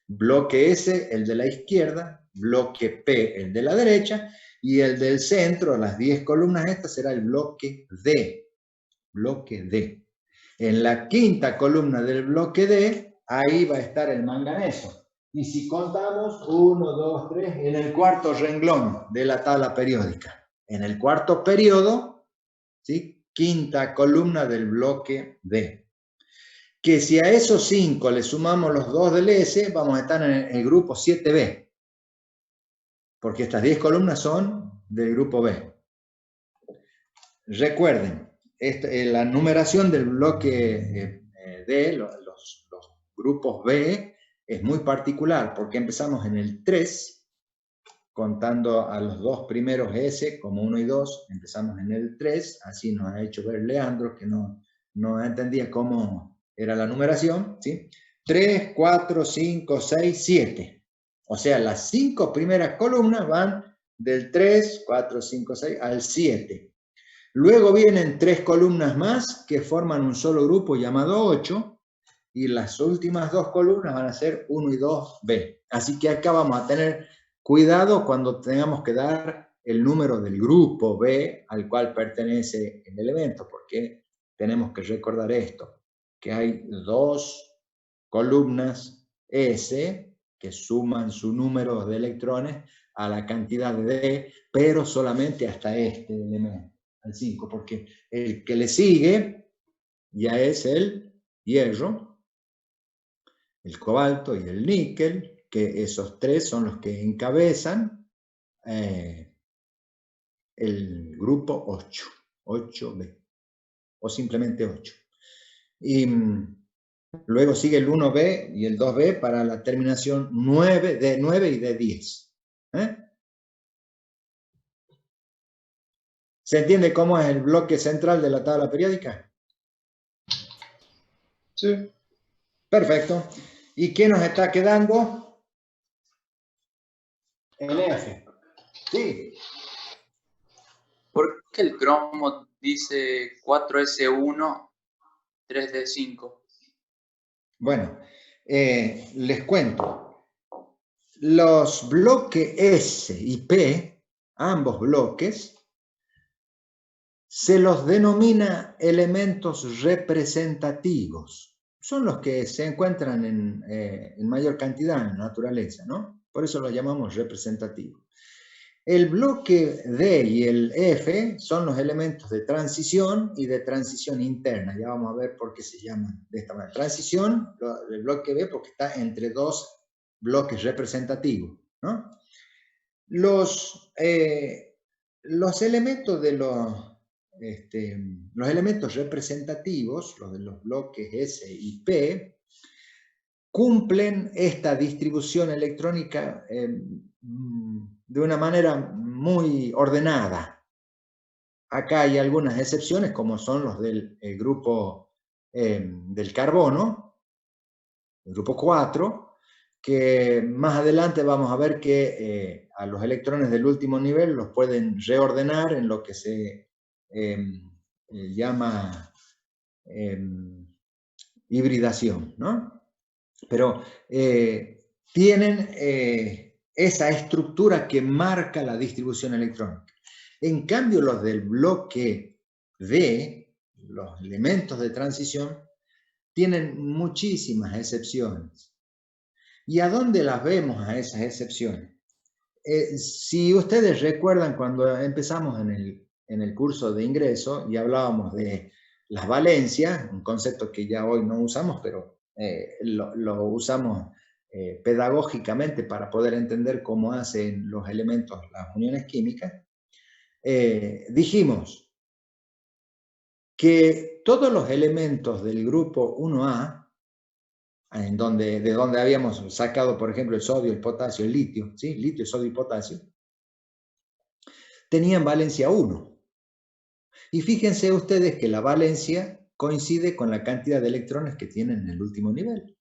Bloque S, el de la izquierda, bloque P, el de la derecha, y el del centro, las 10 columnas estas, será el bloque D. Bloque D. En la quinta columna del bloque D, ahí va a estar el manganeso. Y si contamos, 1, 2, 3, en el cuarto renglón de la tabla periódica. En el cuarto periodo, ¿sí? Quinta columna del bloque D. Que si a esos 5 le sumamos los 2 del S, vamos a estar en el grupo 7B. Porque estas 10 columnas son del grupo B. Recuerden, la numeración del bloque D, los grupos B, es muy particular porque empezamos en el 3, contando a los 2 primeros S como 1 y 2, empezamos en el 3, así nos ha hecho ver Leandro, que no entendía cómo era la numeración, ¿sí? 3, 4, 5, 6, 7. O sea, las 5 primeras columnas van del 3, 4, 5, 6 al 7. Luego vienen 3 columnas más que forman un solo grupo llamado 8, y las últimas 2 columnas van a ser 1 y 2B. Así que acá vamos a tener cuidado cuando tengamos que dar el número del grupo B al cual pertenece el elemento, porque tenemos que recordar esto, que hay 2 columnas S que suman su número de electrones a la cantidad de D, pero solamente hasta este elemento, al 5, porque el que le sigue ya es el hierro, el cobalto y el níquel, que esos 3 son los que encabezan el grupo 8, 8B, o simplemente 8. Y luego sigue el 1B y el 2B para la terminación 9, de 9 y de 10. ¿Se entiende cómo es el bloque central de la tabla periódica? Sí. Perfecto. ¿Y qué nos está quedando? El F. Sí. ¿Por qué el cromo dice 4S1, 3D5? Bueno, les cuento. Los bloques S y P, ambos bloques, se los denomina elementos representativos. Son los que se encuentran en mayor cantidad en la naturaleza, ¿no? Por eso los llamamos representativos. El bloque D y el F son los elementos de transición y de transición interna. Ya vamos a ver por qué se llaman de esta manera. Transición, el bloque B, porque está entre 2 bloques representativos, ¿no? Los elementos de los elementos representativos, los de los bloques S y P, cumplen esta distribución electrónica de una manera muy ordenada. Acá hay algunas excepciones, como son los del grupo del carbono, el grupo 4, que más adelante vamos a ver que a los electrones del último nivel los pueden reordenar en lo que se llama hibridación, ¿no? Pero tienen esa estructura que marca la distribución electrónica. En cambio, los del bloque D, los elementos de transición, tienen muchísimas excepciones. ¿Y a dónde las vemos a esas excepciones? Si ustedes recuerdan cuando empezamos en el curso de ingreso y hablábamos de las valencias, un concepto que ya hoy no usamos, pero lo usamos pedagógicamente para poder entender cómo hacen los elementos las uniones químicas, dijimos que todos los elementos del grupo 1A, de donde habíamos sacado, por ejemplo, el sodio, el potasio, el litio, ¿sí? Litio, sodio y potasio, tenían valencia 1. Y fíjense ustedes que la valencia coincide con la cantidad de electrones que tienen en el último nivel.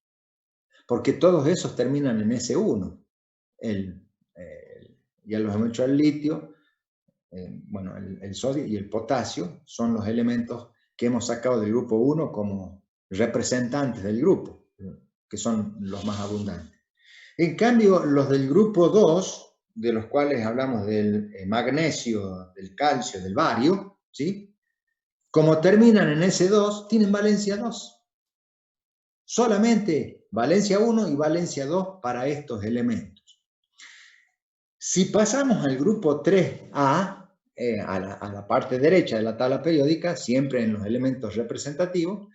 Porque todos esos terminan en S1. Ya los hemos hecho el litio, bueno, el sodio y el potasio son los elementos que hemos sacado del grupo 1 como representantes del grupo, que son los más abundantes. En cambio, los del grupo 2, de los cuales hablamos del magnesio, del calcio, del bario, ¿sí? Como terminan en S2, tienen valencia 2. Solamente valencia 1 y valencia 2 para estos elementos. Si pasamos al grupo 3A, a la parte derecha de la tabla periódica, siempre en los elementos representativos,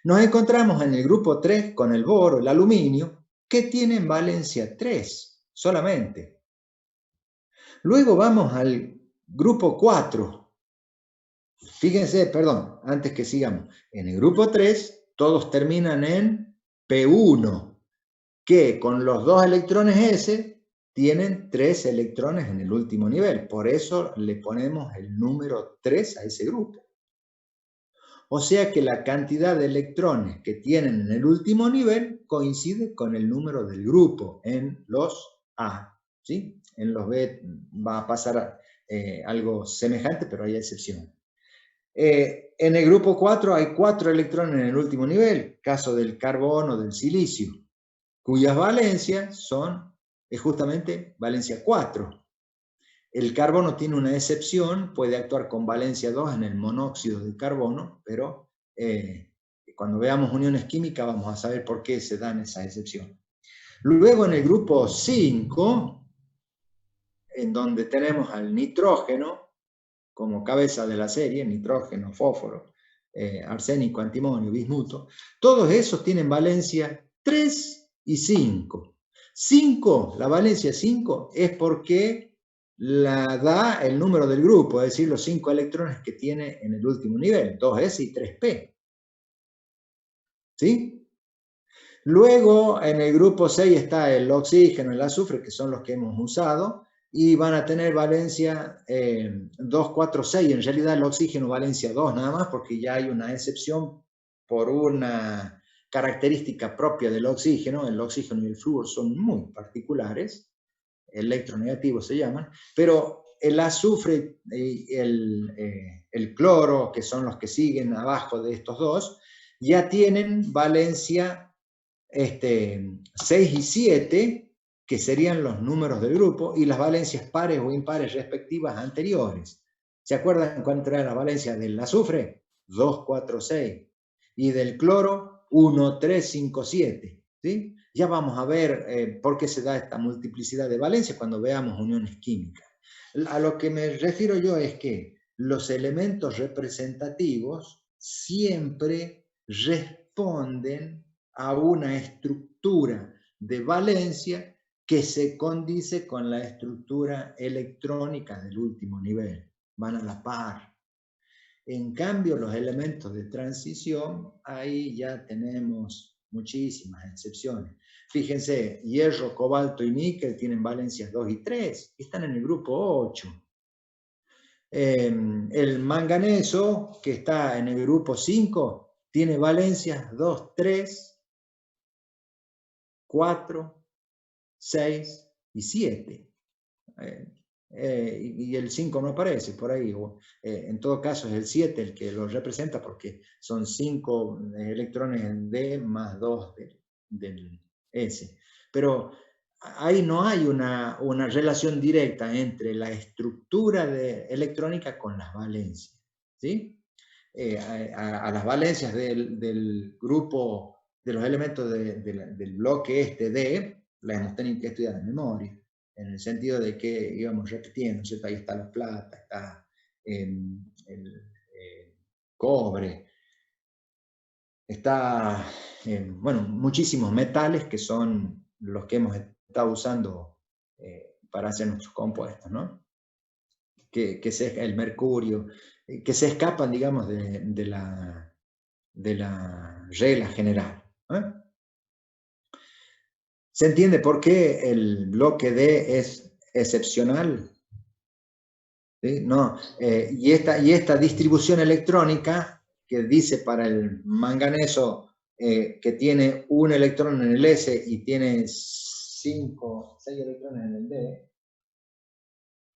nos encontramos en el grupo 3 con el boro, el aluminio, que tienen valencia 3 solamente. Luego vamos al grupo 4. Fíjense, perdón, antes que sigamos. En el grupo 3 todos terminan en P1, que con los 2 electrones S tienen 3 electrones en el último nivel. Por eso le ponemos el número 3 a ese grupo. O sea que la cantidad de electrones que tienen en el último nivel coincide con el número del grupo en los A, ¿sí? En los B va a pasar algo semejante, pero hay excepciones. En el grupo 4 hay 4 electrones en el último nivel, caso del carbono, del silicio, cuyas valencias es justamente valencia 4. El carbono tiene una excepción, puede actuar con valencia 2 en el monóxido de carbono, pero cuando veamos uniones químicas vamos a saber por qué se dan esas excepciones. Luego en el grupo 5, en donde tenemos al nitrógeno como cabeza de la serie, nitrógeno, fósforo, arsénico, antimonio, bismuto, todos esos tienen valencia 3 y 5. 5, la valencia 5 es porque la da el número del grupo, es decir, los 5 electrones que tiene en el último nivel, 2s y 3p. ¿Sí? Luego, en el grupo 6 está el oxígeno, el azufre, que son los que hemos usado, y van a tener valencia 2, 4, 6. En realidad el oxígeno valencia 2 nada más, porque ya hay una excepción por una característica propia del oxígeno. El oxígeno y el flúor son muy particulares, electronegativos se llaman, pero el azufre y el cloro, que son los que siguen abajo de estos dos, ya tienen valencia 6 y 7, que serían los números del grupo, y las valencias pares o impares respectivas anteriores. ¿Se acuerdan cuánto era la valencia del azufre? 2, 4, 6. Y del cloro, 1, 3, 5, 7. ¿Sí? Ya vamos a ver por qué se da esta multiplicidad de valencias cuando veamos uniones químicas. A lo que me refiero yo es que los elementos representativos siempre responden a una estructura de valencia que se condice con la estructura electrónica del último nivel. Van a la par. En cambio, los elementos de transición, ahí ya tenemos muchísimas excepciones. Fíjense, hierro, cobalto y níquel tienen valencias 2 y 3, están en el grupo 8. El manganeso, que está en el grupo 5, tiene valencias 2, 3, 4, 6 y 7. Y el 5 no aparece por ahí. En todo caso es el 7 el que lo representa, porque son 5 electrones en D más 2 del S. Pero ahí no hay una relación directa entre la estructura electrónica con las valencias. ¿Sí? A las valencias del grupo, de los elementos del bloque D, las hemos tenido que estudiar de memoria, en el sentido de que íbamos repitiendo, ¿cierto? Ahí está la plata, está el cobre, está, bueno, muchísimos metales que son los que hemos estado usando para hacer nuestros compuestos, ¿no? El mercurio, que se escapan, digamos, de la regla general. ¿Se entiende por qué el bloque D es excepcional? ¿sí? No, y esta distribución electrónica que dice para el manganeso que tiene un electrón en el S y tiene 6 electrones en el D,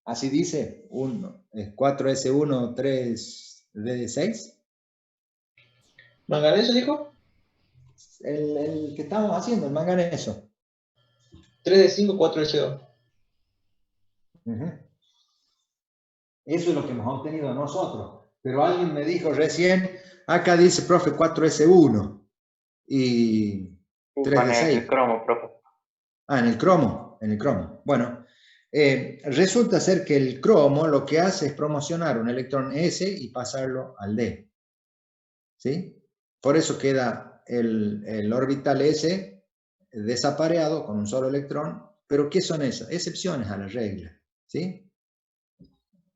así dice, 4S1, 3D6. ¿Manganeso dijo? El que estamos haciendo, el manganeso. 3 de 5, 4 de 2. Eso es lo que hemos obtenido nosotros. Pero alguien me dijo recién, acá dice, profe, 4S1 y 3D6. En el cromo, profe. Ah, en el cromo. Bueno, resulta ser que el cromo lo que hace es promocionar un electrón S y pasarlo al D. ¿Sí? Por eso queda el orbital S desapareado con un solo electrón. ¿Pero qué son esas? Excepciones a la regla. ¿Sí?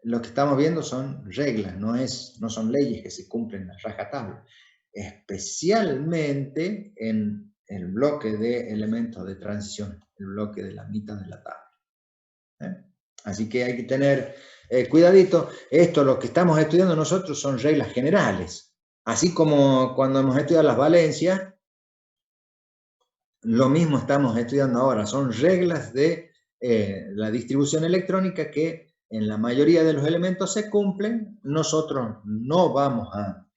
Lo que estamos viendo son reglas, no son leyes que se cumplen a rajatabla. Especialmente en el bloque de elementos de transición, el bloque de la mitad de la tabla. Así que hay que tener cuidadito. Esto, lo que estamos estudiando nosotros, son reglas generales. Así como cuando hemos estudiado las valencias, lo mismo estamos estudiando ahora. Son reglas de la distribución electrónica que en la mayoría de los elementos se cumplen. Nosotros no vamos a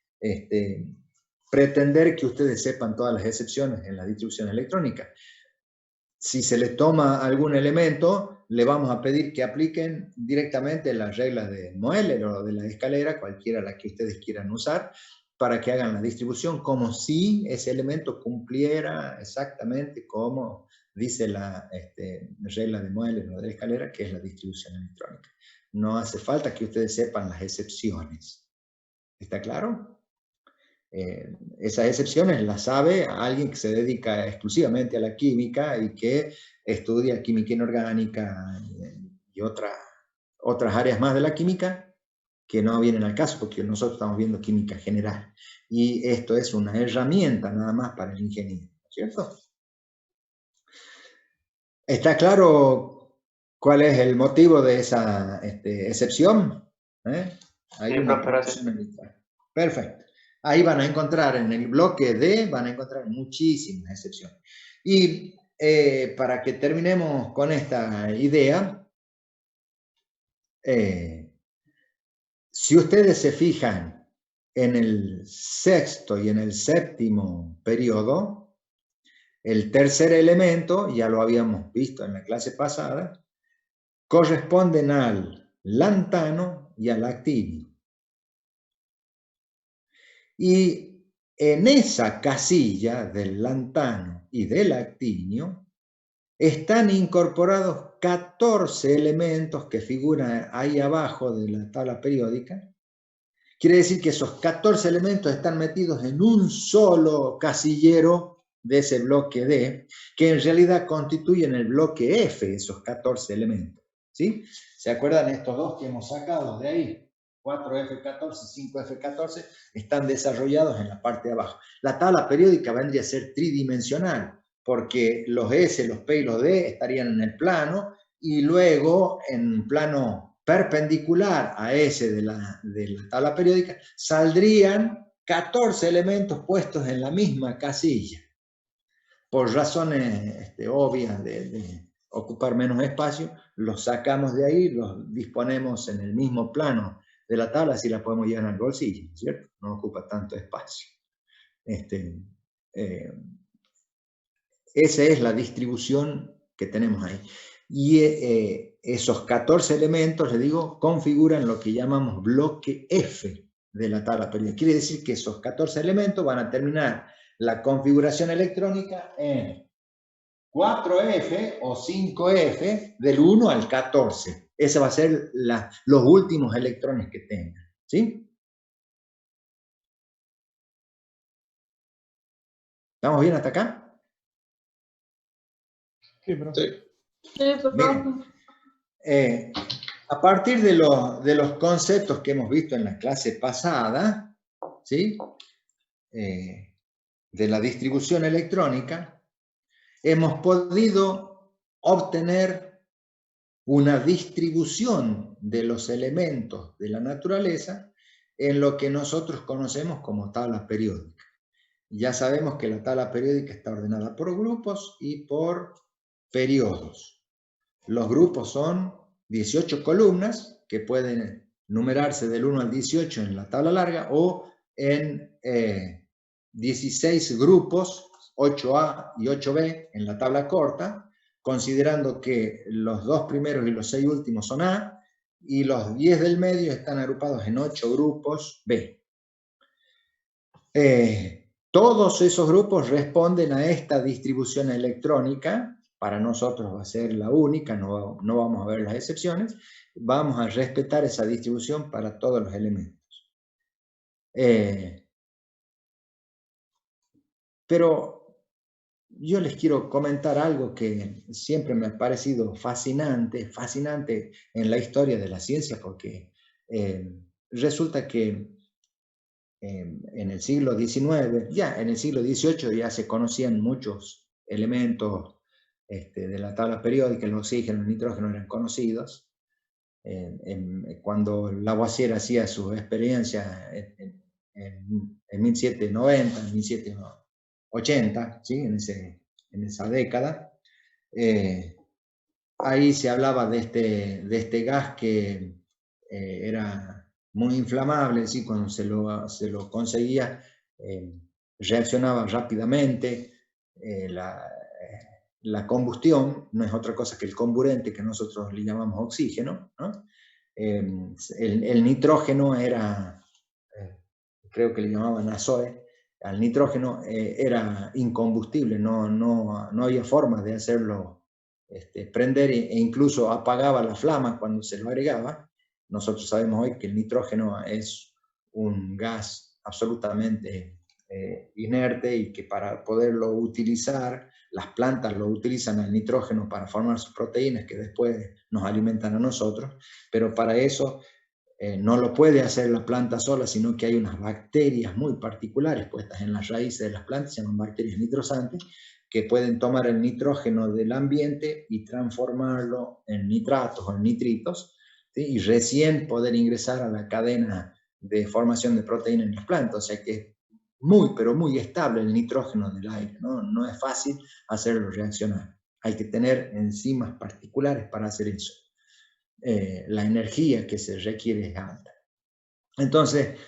pretender que ustedes sepan todas las excepciones en la distribución electrónica. Si se les toma algún elemento, le vamos a pedir que apliquen directamente las reglas de Moeller o de la escalera, cualquiera la que ustedes quieran usar, para que hagan la distribución como si ese elemento cumpliera exactamente como dice la regla de Moeller o de la escalera, que es la distribución electrónica. No hace falta que ustedes sepan las excepciones. ¿Está claro? Esas excepciones las sabe alguien que se dedica exclusivamente a la química y que estudia química inorgánica y otras áreas más de la química que no vienen al caso porque nosotros estamos viendo química general. Y esto es una herramienta nada más para el ingeniero, ¿cierto? ¿Está claro cuál es el motivo de esa excepción? Hay una proporción militar. Perfecto. Ahí van a encontrar en el bloque D, van a encontrar muchísimas excepciones. Y para que terminemos con esta idea, si ustedes se fijan en el sexto y en el séptimo periodo, el tercer elemento, ya lo habíamos visto en la clase pasada, corresponden al lantano y al actinio. Y en esa casilla del lantano y del actinio están incorporados 14 elementos que figuran ahí abajo de la tabla periódica. Quiere decir que esos 14 elementos están metidos en un solo casillero de ese bloque D, que en realidad constituyen el bloque F, esos 14 elementos. ¿Sí? ¿Se acuerdan estos dos que hemos sacado de ahí? 4F14, 5F14, están desarrollados en la parte de abajo. La tabla periódica vendría a ser tridimensional, porque los S, los P y los D estarían en el plano, y luego en un plano perpendicular a ese de la tabla periódica, saldrían 14 elementos puestos en la misma casilla. Por razones obvias de ocupar menos espacio, los sacamos de ahí, los disponemos en el mismo plano de la tabla, así la podemos llevar al bolsillo, ¿cierto? No ocupa tanto espacio. Esa es la distribución que tenemos ahí. Y esos 14 elementos, les digo, configuran lo que llamamos bloque F de la tabla periódica. Quiere decir que esos 14 elementos van a terminar la configuración electrónica en 4F o 5F del 1 al 14. Ese va a ser los últimos electrones que tengan. ¿Sí? ¿Estamos bien hasta acá? Sí, profe. Bien. A partir de los conceptos que hemos visto en la clase pasada, ¿sí? De la distribución electrónica, hemos podido obtener una distribución de los elementos de la naturaleza en lo que nosotros conocemos como tabla periódica. Ya sabemos que la tabla periódica está ordenada por grupos y por periodos. Los grupos son 18 columnas que pueden numerarse del 1 al 18 en la tabla larga o en 16 grupos, 8A y 8B en la tabla corta, considerando que los 2 primeros y los 6 últimos son A y los 10 del medio están agrupados en 8 grupos B. Todos esos grupos responden a esta distribución electrónica. Para nosotros va a ser la única, no vamos a ver las excepciones. Vamos a respetar esa distribución para todos los elementos. Pero yo les quiero comentar algo que siempre me ha parecido fascinante en la historia de la ciencia, porque resulta que en el siglo XIX, ya en el siglo XVIII ya se conocían muchos elementos de la tabla periódica, el oxígeno, el nitrógeno eran conocidos. Cuando Lavoisier hacía sus experiencias en 1790, 1780, ¿sí? en esa década, ahí se hablaba de este gas que era muy inflamable, ¿sí? Cuando se lo conseguía, reaccionaba rápidamente. La combustión no es otra cosa que el comburente que nosotros le llamamos oxígeno, ¿no? El nitrógeno era, creo que le llamaban azoe, al nitrógeno era incombustible, no había forma de hacerlo prender e incluso apagaba la flama cuando se lo agregaba. Nosotros sabemos hoy que el nitrógeno es un gas absolutamente inerte y que para poderlo utilizar, las plantas lo utilizan al nitrógeno para formar sus proteínas que después nos alimentan a nosotros, pero para eso no lo puede hacer la planta sola, sino que hay unas bacterias muy particulares puestas en las raíces de las plantas, se llaman bacterias nitrosantes, que pueden tomar el nitrógeno del ambiente y transformarlo en nitratos o en nitritos, ¿sí? Y recién poder ingresar a la cadena de formación de proteínas en las plantas. O sea que es muy, pero muy estable el nitrógeno del aire, ¿no? No es fácil hacerlo reaccionar. Hay que tener enzimas particulares para hacer eso. La energía que se requiere es alta. Entonces,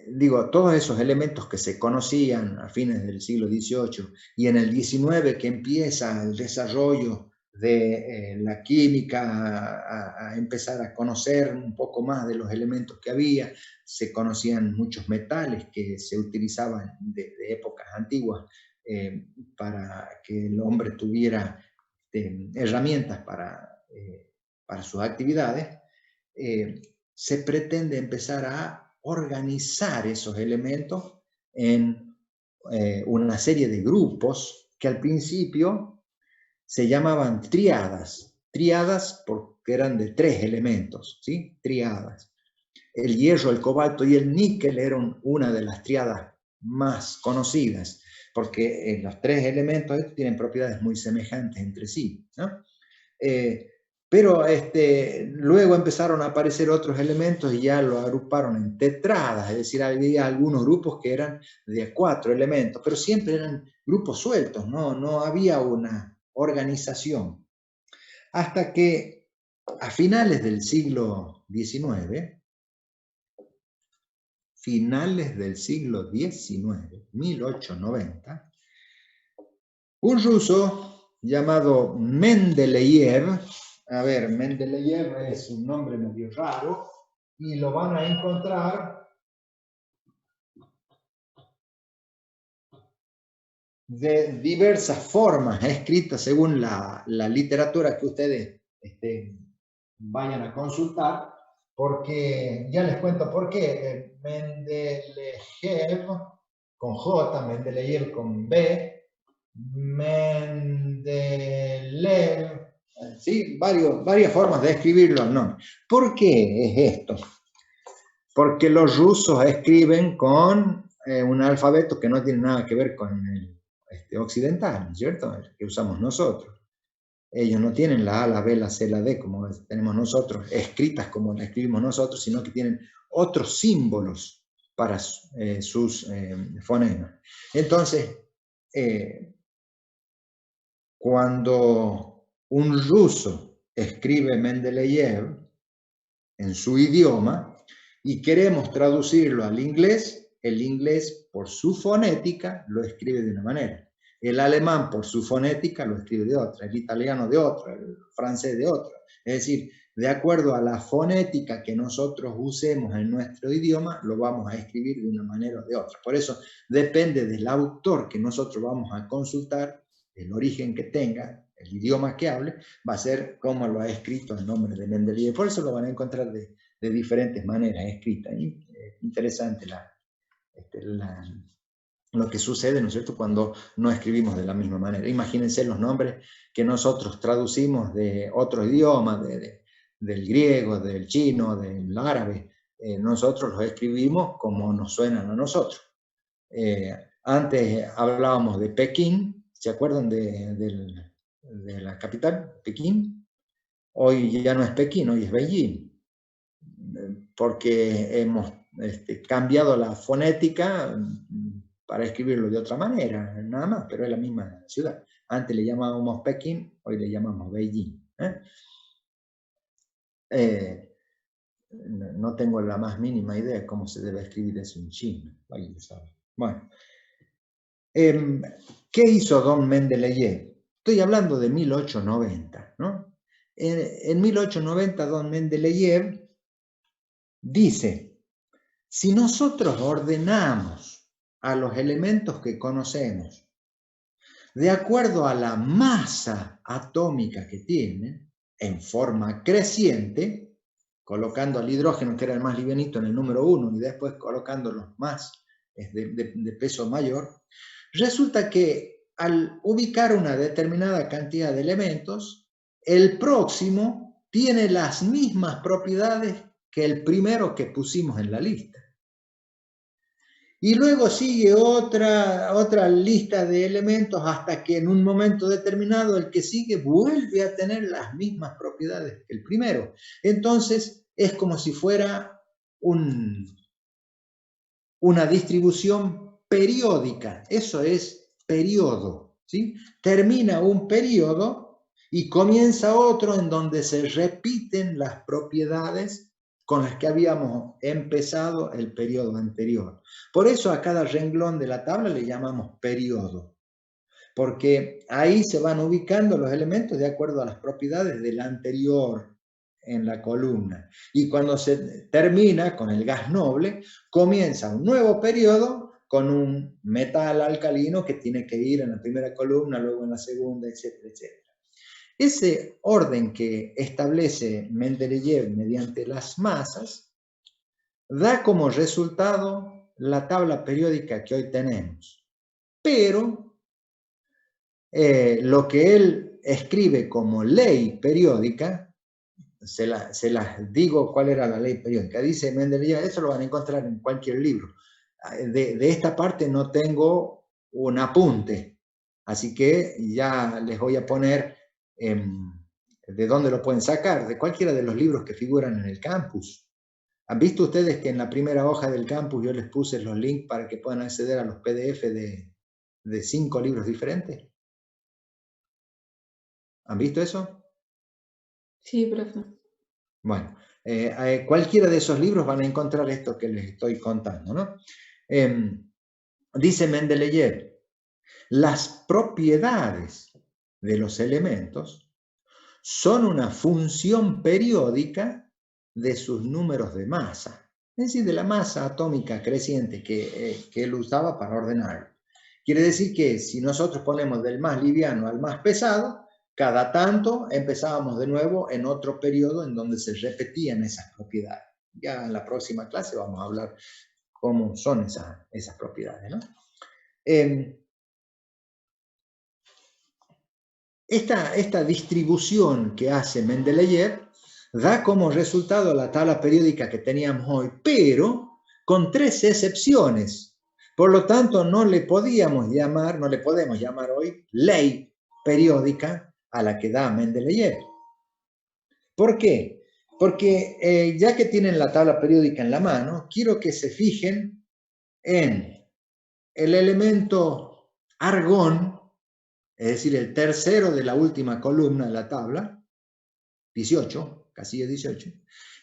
digo, todos esos elementos que se conocían a fines del siglo XVIII y en el XIX que empieza el desarrollo de la química a empezar a conocer un poco más de los elementos que había, se conocían muchos metales que se utilizaban desde épocas antiguas para que el hombre tuviera herramientas para sus actividades. Se pretende empezar a organizar esos elementos en una serie de grupos que al principio se llamaban triadas. Triadas porque eran de 3 elementos, ¿sí? Triadas. El hierro, el cobalto y el níquel eran una de las triadas más conocidas, porque los 3 elementos tienen propiedades muy semejantes entre sí, ¿no? Pero luego empezaron a aparecer otros elementos y ya lo agruparon en tetradas, es decir, había algunos grupos que eran de 4 elementos, pero siempre eran grupos sueltos, no había una organización. Hasta que a finales del siglo XIX, 1890, un ruso llamado Mendeleev, a ver, Mendeleev es un nombre medio raro, y lo van a encontrar de diversas formas, escritas según la literatura que ustedes vayan a consultar, porque ya les cuento por qué. Mendeleev con J, Mendeleev con B, Mendeleev, ¿sí? Varias formas de escribirlo al nombre. ¿Por qué es esto? Porque los rusos escriben con un alfabeto que no tiene nada que ver con el occidental, ¿cierto? El que usamos nosotros. ellos no tienen la A, la B, la C, la D como tenemos nosotros, escritas como la escribimos nosotros, sino que tienen otros símbolos para sus fonemas. Entonces, cuando un ruso escribe Mendeleev en su idioma y queremos traducirlo al inglés, el inglés por su fonética lo escribe de una manera, el alemán por su fonética lo escribe de otra, el italiano de otra, el francés de otra. Es decir, de acuerdo a la fonética que nosotros usemos en nuestro idioma, lo vamos a escribir de una manera o de otra. Por eso depende del autor que nosotros vamos a consultar, el origen que tenga, el idioma que hable, va a ser como lo ha escrito el nombre de Mendeleev. Por eso lo van a encontrar de diferentes maneras escritas. Interesante lo que sucede, ¿no es cierto?, cuando no escribimos de la misma manera. Imagínense los nombres que nosotros traducimos de otros idiomas, del griego, del chino, del árabe. Nosotros los escribimos como nos suenan a nosotros. Antes hablábamos de Pekín, ¿se acuerdan de la capital, Pekín? Hoy ya no es Pekín, hoy es Beijing, porque hemos cambiado la fonética para escribirlo de otra manera, nada más, pero es la misma ciudad. Antes le llamábamos Pekín, hoy le llamamos Beijing. No tengo la más mínima idea de cómo se debe escribir eso en chino. Bueno, ¿qué hizo don Mendeleev? Estoy hablando de 1890, ¿no? En 1890 don Mendeleev dice, si nosotros ordenamos a los elementos que conocemos de acuerdo a la masa atómica que tienen, en forma creciente, colocando al hidrógeno, que era el más livianito, en el número 1, y después colocando los más de peso mayor, resulta que al ubicar una determinada cantidad de elementos, el próximo tiene las mismas propiedades que el primero que pusimos en la lista. Y luego sigue otra lista de elementos hasta que en un momento determinado el que sigue vuelve a tener las mismas propiedades que el primero. Entonces es como si fuera una distribución periódica. Eso es periodo, ¿sí? Termina un periodo y comienza otro en donde se repiten las propiedades con las que habíamos empezado el periodo anterior. Por eso a cada renglón de la tabla le llamamos periodo, porque ahí se van ubicando los elementos de acuerdo a las propiedades del anterior en la columna. Y cuando se termina con el gas noble, comienza un nuevo periodo con un metal alcalino que tiene que ir en la primera columna, luego en la segunda, etcétera, etcétera. Ese orden que establece Mendeleev mediante las masas da como resultado la tabla periódica que hoy tenemos. Pero lo que él escribe como ley periódica, se las digo cuál era la ley periódica. Dice Mendeleev, eso lo van a encontrar en cualquier libro. De esta parte no tengo un apunte, así que ya les voy a poner de dónde lo pueden sacar, de cualquiera de los libros que figuran en el campus. ¿Han visto ustedes que en la primera hoja del campus yo les puse los links para que puedan acceder a los PDF de 5 libros diferentes? ¿Han visto eso? Sí, profe. Bueno, cualquiera de esos libros van a encontrar esto que les estoy contando, ¿no? Dice Mendeleev, las propiedades de los elementos son una función periódica de sus números de masa, es decir, de la masa atómica creciente que él usaba para ordenarlo. Quiere decir que si nosotros ponemos del más liviano al más pesado, cada tanto empezábamos de nuevo en otro periodo en donde se repetían esas propiedades. Ya en la próxima clase vamos a hablar cómo son esas propiedades, ¿no? Esta distribución que hace Mendeleev da como resultado la tabla periódica que teníamos hoy, pero con 3 excepciones. Por lo tanto, no le podemos llamar hoy ley periódica a la que da Mendeleev. ¿Por qué? Porque ya que tienen la tabla periódica en la mano, quiero que se fijen en el elemento argón, es decir, el tercero de la última columna de la tabla, 18, casilla 18,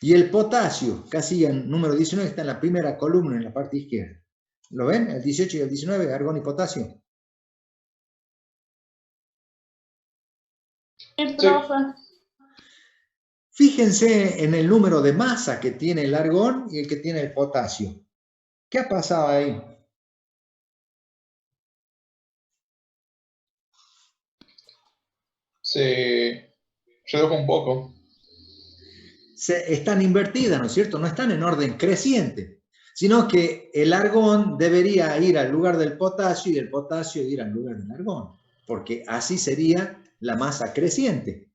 y el potasio, casilla número 19, está en la primera columna en la parte izquierda. ¿Lo ven? El 18 y el 19, argón y potasio. Sí, profe. Fíjense en el número de masa que tiene el argón y el que tiene el potasio. ¿Qué ha pasado ahí? Se redujo un poco. Están invertidas, ¿no es cierto? No están en orden creciente, sino que el argón debería ir al lugar del potasio y el potasio ir al lugar del argón, porque así sería la masa creciente.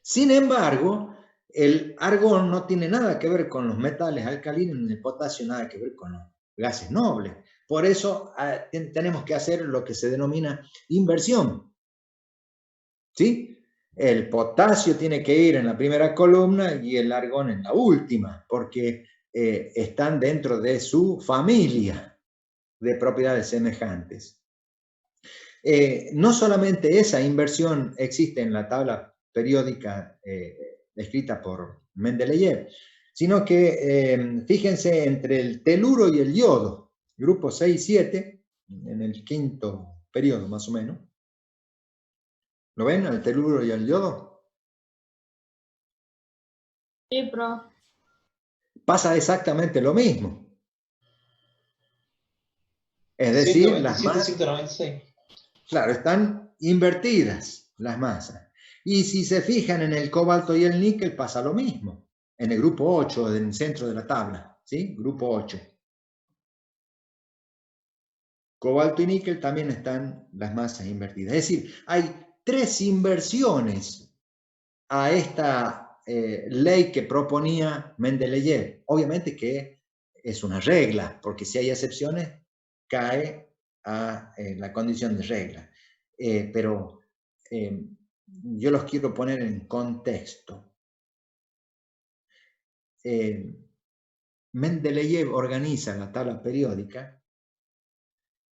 Sin embargo, el argón no tiene nada que ver con los metales alcalinos, ni el potasio nada que ver con los gases nobles. Por eso tenemos que hacer lo que se denomina inversión. ¿Sí? El potasio tiene que ir en la primera columna y el argón en la última, porque están dentro de su familia de propiedades semejantes. No solamente esa inversión existe en la tabla periódica escrita por Mendeleev, sino que fíjense entre el teluro y el yodo, grupo 6 y 7, en el quinto periodo más o menos. ¿Lo ven? ¿El teluro y el yodo? Sí, profe. Pasa exactamente lo mismo. Es decir, 127, las masas, 196. claro, están invertidas las masas. Y si se fijan en el cobalto y el níquel, pasa lo mismo. En el grupo 8, en el centro de la tabla, ¿sí? Grupo 8. Cobalto y níquel también están las masas invertidas. Es decir, hay 3 inversiones a esta ley que proponía Mendeleev. Obviamente que es una regla, porque si hay excepciones, cae a la condición de regla. Pero yo los quiero poner en contexto. Mendeleev organiza la tabla periódica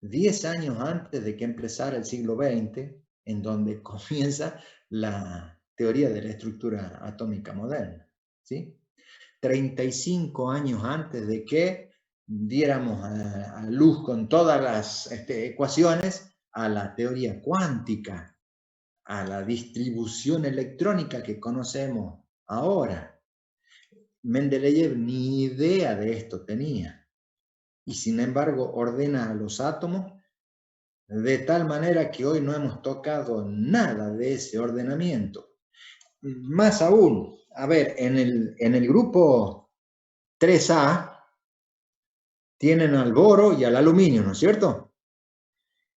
10 años antes de que empezara el siglo XX, en donde comienza la teoría de la estructura atómica moderna, ¿sí? 35 años antes de que diéramos a luz con todas las ecuaciones a la teoría cuántica, a la distribución electrónica que conocemos ahora. Mendeleev ni idea de esto tenía, y sin embargo ordena a los átomos de tal manera que hoy no hemos tocado nada de ese ordenamiento. Más aún, a ver, en el grupo 3A tienen al boro y al aluminio, ¿no es cierto?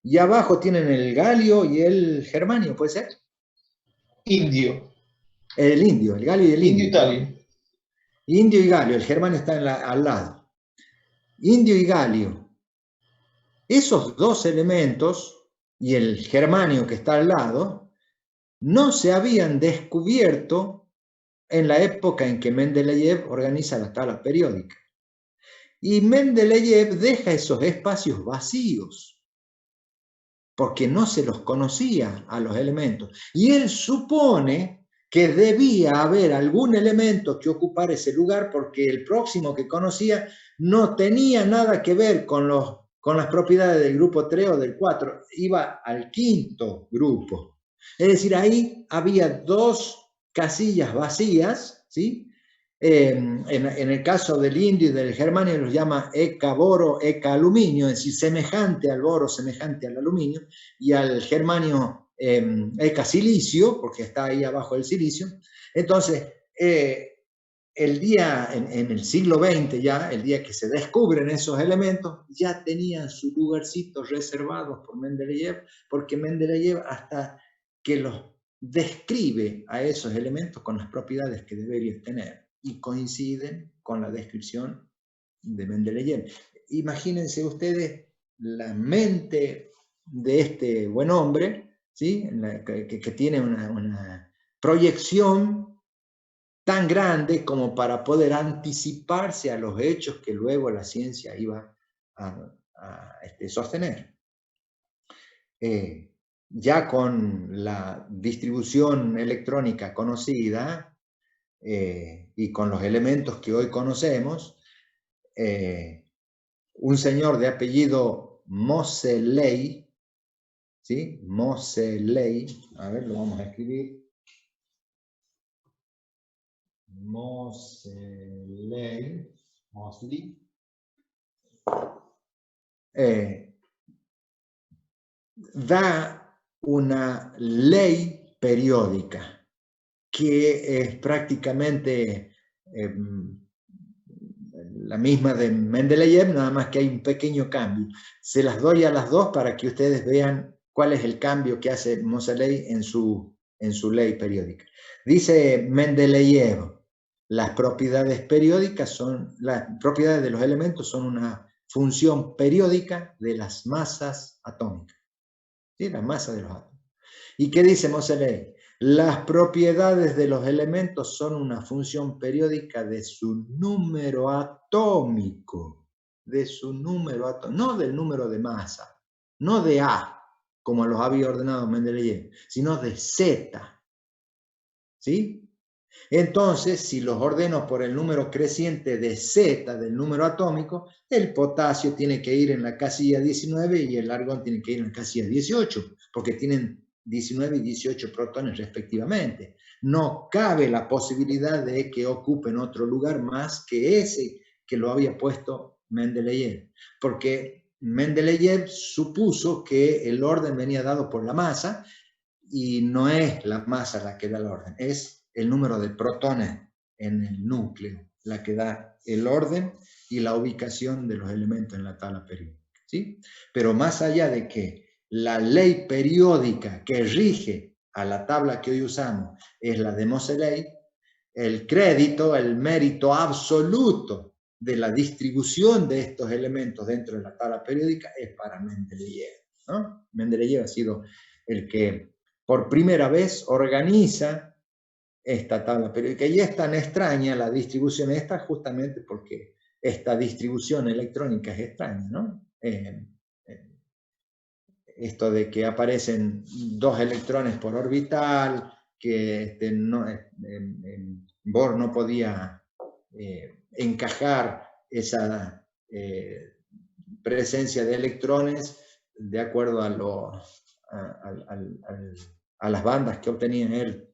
Y abajo tienen el galio y el germanio, ¿puede ser? Indio. El indio, el galio y el indio. Italia. Indio y galio, el germanio está al lado. Indio y galio. Esos 2 elementos y el germanio que está al lado no se habían descubierto en la época en que Mendeleev organiza la tabla periódica. Y Mendeleev deja esos espacios vacíos, porque no se los conocía a los elementos. Y él supone que debía haber algún elemento que ocupara ese lugar, porque el próximo que conocía no tenía nada que ver con las propiedades del grupo 3 o del 4, iba al quinto grupo. Es decir, ahí había 2 casillas vacías, ¿sí? En el caso del indio y del germanio los llama ECA boro, ECA aluminio, es decir, semejante al boro, semejante al aluminio, y al germanio ECA silicio, porque está ahí abajo el silicio. Entonces, el día, en el siglo XX ya, el día que se descubren esos elementos, ya tenían su lugarcito reservados por Mendeleev, porque Mendeleev hasta que los describe a esos elementos con las propiedades que deberían tener, y coinciden con la descripción de Mendeleev. Imagínense ustedes la mente de este buen hombre, ¿sí? Que tiene una proyección tan grande como para poder anticiparse a los hechos que luego la ciencia iba a sostener. Ya con la distribución electrónica conocida y con los elementos que hoy conocemos, un señor de apellido Moseley, ¿sí? Moseley, a ver, lo vamos a escribir. Moseley, da una ley periódica que es prácticamente la misma de Mendeleev, nada más que hay un pequeño cambio. Se las doy a las dos para que ustedes vean cuál es el cambio que hace Moseley en su ley periódica. Dice Mendeleev, las propiedades periódicas son, las propiedades de los elementos son una función periódica de las masas atómicas. ¿Sí? La masa de los átomos. ¿Y qué dice Moseley? Las propiedades de los elementos son una función periódica de su número atómico. De su número atómico, no del número de masa, no de A, como los había ordenado Mendeleev, sino de Z. ¿Sí? Entonces, si los ordeno por el número creciente de Z del número atómico, el potasio tiene que ir en la casilla 19 y el argón tiene que ir en la casilla 18, porque tienen 19 y 18 protones respectivamente. No cabe la posibilidad de que ocupen otro lugar más que ese que lo había puesto Mendeleev, porque Mendeleev supuso que el orden venía dado por la masa y no es la masa la que da el orden, es el número de protones en el núcleo, la que da el orden y la ubicación de los elementos en la tabla periódica, ¿sí? Pero más allá de que la ley periódica que rige a la tabla que hoy usamos es la de Moseley, el crédito, el mérito absoluto de la distribución de estos elementos dentro de la tabla periódica es para Mendeleev, ¿no? Mendeleev ha sido el que por primera vez organiza esta tabla periódica, y es tan extraña la distribución esta justamente porque esta distribución electrónica es extraña, ¿no? Esto de que aparecen 2 electrones por orbital, que Bohr no podía encajar esa presencia de electrones de acuerdo a las bandas que obtenía él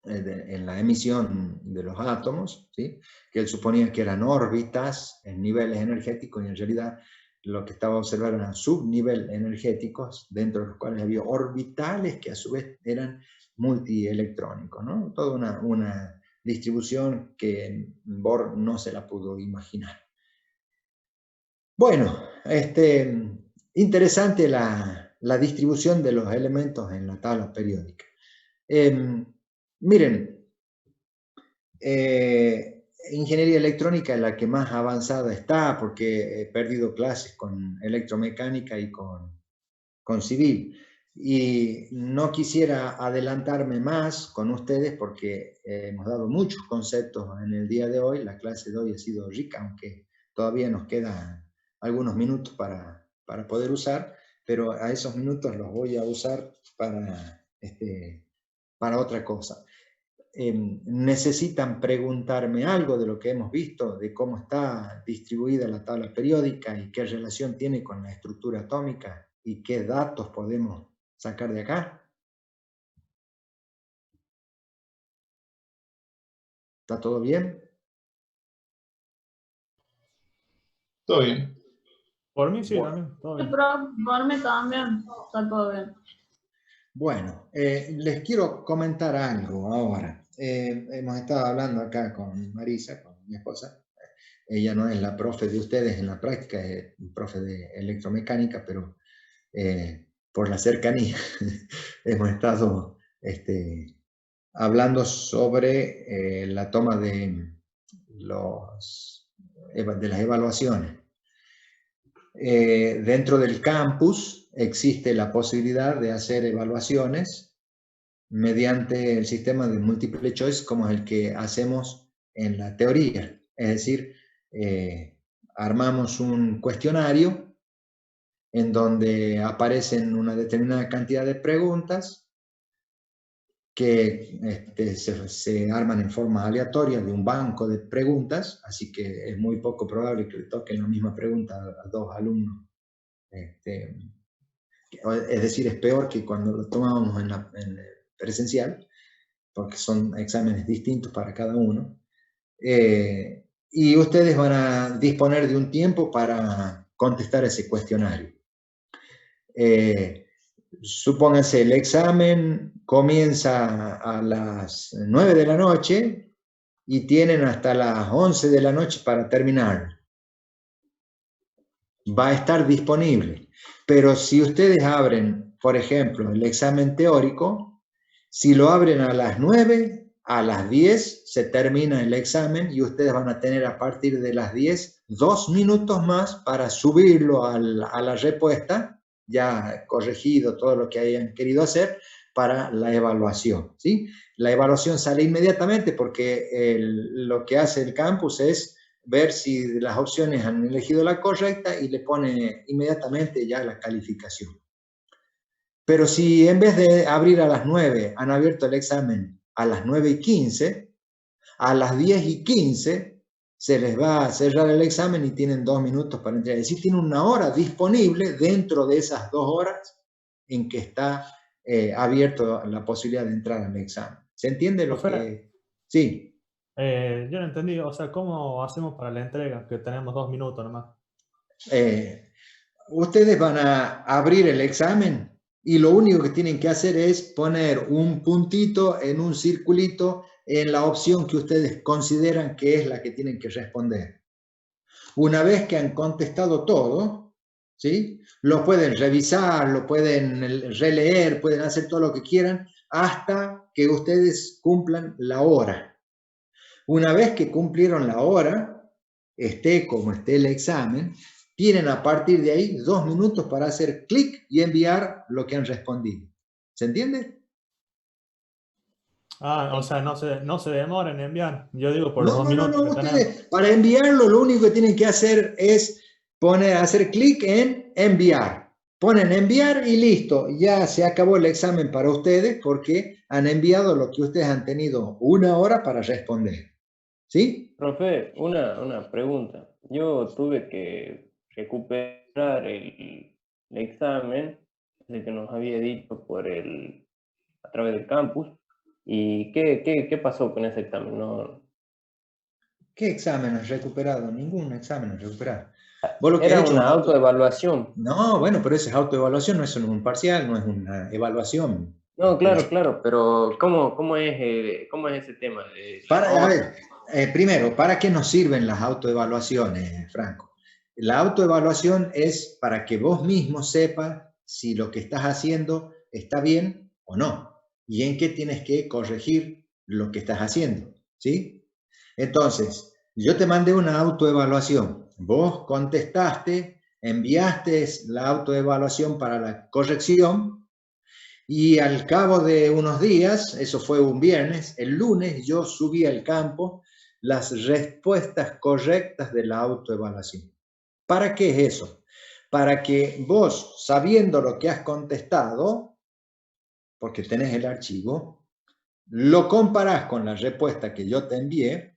en la emisión de los átomos, ¿sí? Que él suponía que eran órbitas en niveles energéticos, y en realidad lo que estaba observando eran subniveles energéticos, dentro de los cuales había orbitales que a su vez eran multielectrónicos, ¿no? Toda una distribución que Bohr no se la pudo imaginar. Bueno, interesante la distribución de los elementos en la tabla periódica. Miren, ingeniería electrónica es la que más avanzada está, porque he perdido clases con electromecánica y con civil. Y no quisiera adelantarme más con ustedes porque hemos dado muchos conceptos en el día de hoy. La clase de hoy ha sido rica, aunque todavía nos quedan algunos minutos para poder usar, pero a esos minutos los voy a usar para otra cosa. Necesitan preguntarme algo de lo que hemos visto, de cómo está distribuida la tabla periódica y qué relación tiene con la estructura atómica y qué datos podemos sacar de acá. ¿Está todo bien? Todo bien. Por mí sí, Bueno. también. Todo Sí, bien. profe, por mí también está todo bien. Bueno, les quiero comentar algo ahora. Hemos estado hablando acá con Marisa, con mi esposa. Ella no es la profe de ustedes en la práctica, es profe de electromecánica, pero por la cercanía hemos estado hablando sobre la toma de las evaluaciones. Dentro del campus existe la posibilidad de hacer evaluaciones mediante el sistema de multiple choice como es el que hacemos en la teoría. Es decir, armamos un cuestionario en donde aparecen una determinada cantidad de preguntas que se arman en forma aleatoria de un banco de preguntas, así que es muy poco probable que le toquen la misma pregunta a dos alumnos. Es decir, es peor que cuando lo tomábamos en presencial, porque son exámenes distintos para cada uno. Y ustedes van a disponer de un tiempo para contestar ese cuestionario. Supónganse, el examen comienza a las 9 de la noche y tienen hasta las 11 de la noche para terminar. Va a estar disponible. Pero si ustedes abren, por ejemplo, el examen teórico, si lo abren a las 9, a las 10 se termina el examen y ustedes van a tener a partir de las 10 2 minutos más para subirlo a la respuesta, ya corregido todo lo que hayan querido hacer, para la evaluación, ¿sí? La evaluación sale inmediatamente porque lo que hace el campus es ver si las opciones han elegido la correcta y le pone inmediatamente ya la calificación. Pero si en vez de abrir a las 9 han abierto el examen a las 9:15, a las 10:15 se les va a cerrar el examen y tienen 2 minutos para entrar. Es decir, tienen una hora disponible dentro de esas 2 horas en que está abierto la posibilidad de entrar al examen. ¿Se entiende lo que...? Sí. Yo no entendí, o sea, ¿cómo hacemos para la entrega? Que tenemos 2 minutos nomás. Ustedes van a abrir el examen y lo único que tienen que hacer es poner un puntito en un circulito en la opción que ustedes consideran que es la que tienen que responder. Una vez que han contestado todo, ¿sí? Lo pueden revisar, lo pueden releer, pueden hacer todo lo que quieran hasta que ustedes cumplan la hora. Una vez que cumplieron la hora, esté como esté el examen, tienen a partir de ahí 2 minutos para hacer clic y enviar lo que han respondido. ¿Se entiende? O sea, no se demora en enviar. Yo digo por los 2 minutos que tenemos. Ustedes, para enviarlo, lo único que tienen que hacer es hacer clic en enviar. Ponen enviar y listo. Ya se acabó el examen para ustedes porque han enviado lo que ustedes han tenido 1 hora para responder. ¿Sí? Profe, una pregunta. Yo tuve que recuperar el examen de que nos había dicho a través del campus. ¿Y qué pasó con ese examen? No... ¿Qué examen has recuperado? Ningún examen has recuperado. Era una autoevaluación. No, bueno, pero esa es autoevaluación, no es un parcial, no es una evaluación. No, claro, pero ¿cómo es ese tema? A ver, primero, ¿para qué nos sirven las autoevaluaciones, Franco? La autoevaluación es para que vos mismo sepas si lo que estás haciendo está bien o no, y en qué tienes que corregir lo que estás haciendo, ¿sí? Entonces, yo te mandé una autoevaluación, vos contestaste, enviaste la autoevaluación para la corrección, y al cabo de unos días, eso fue un viernes, el lunes yo subí al campo las respuestas correctas de la autoevaluación. ¿Para qué es eso? Para que vos, sabiendo lo que has contestado, porque tenés el archivo, lo comparás con la respuesta que yo te envié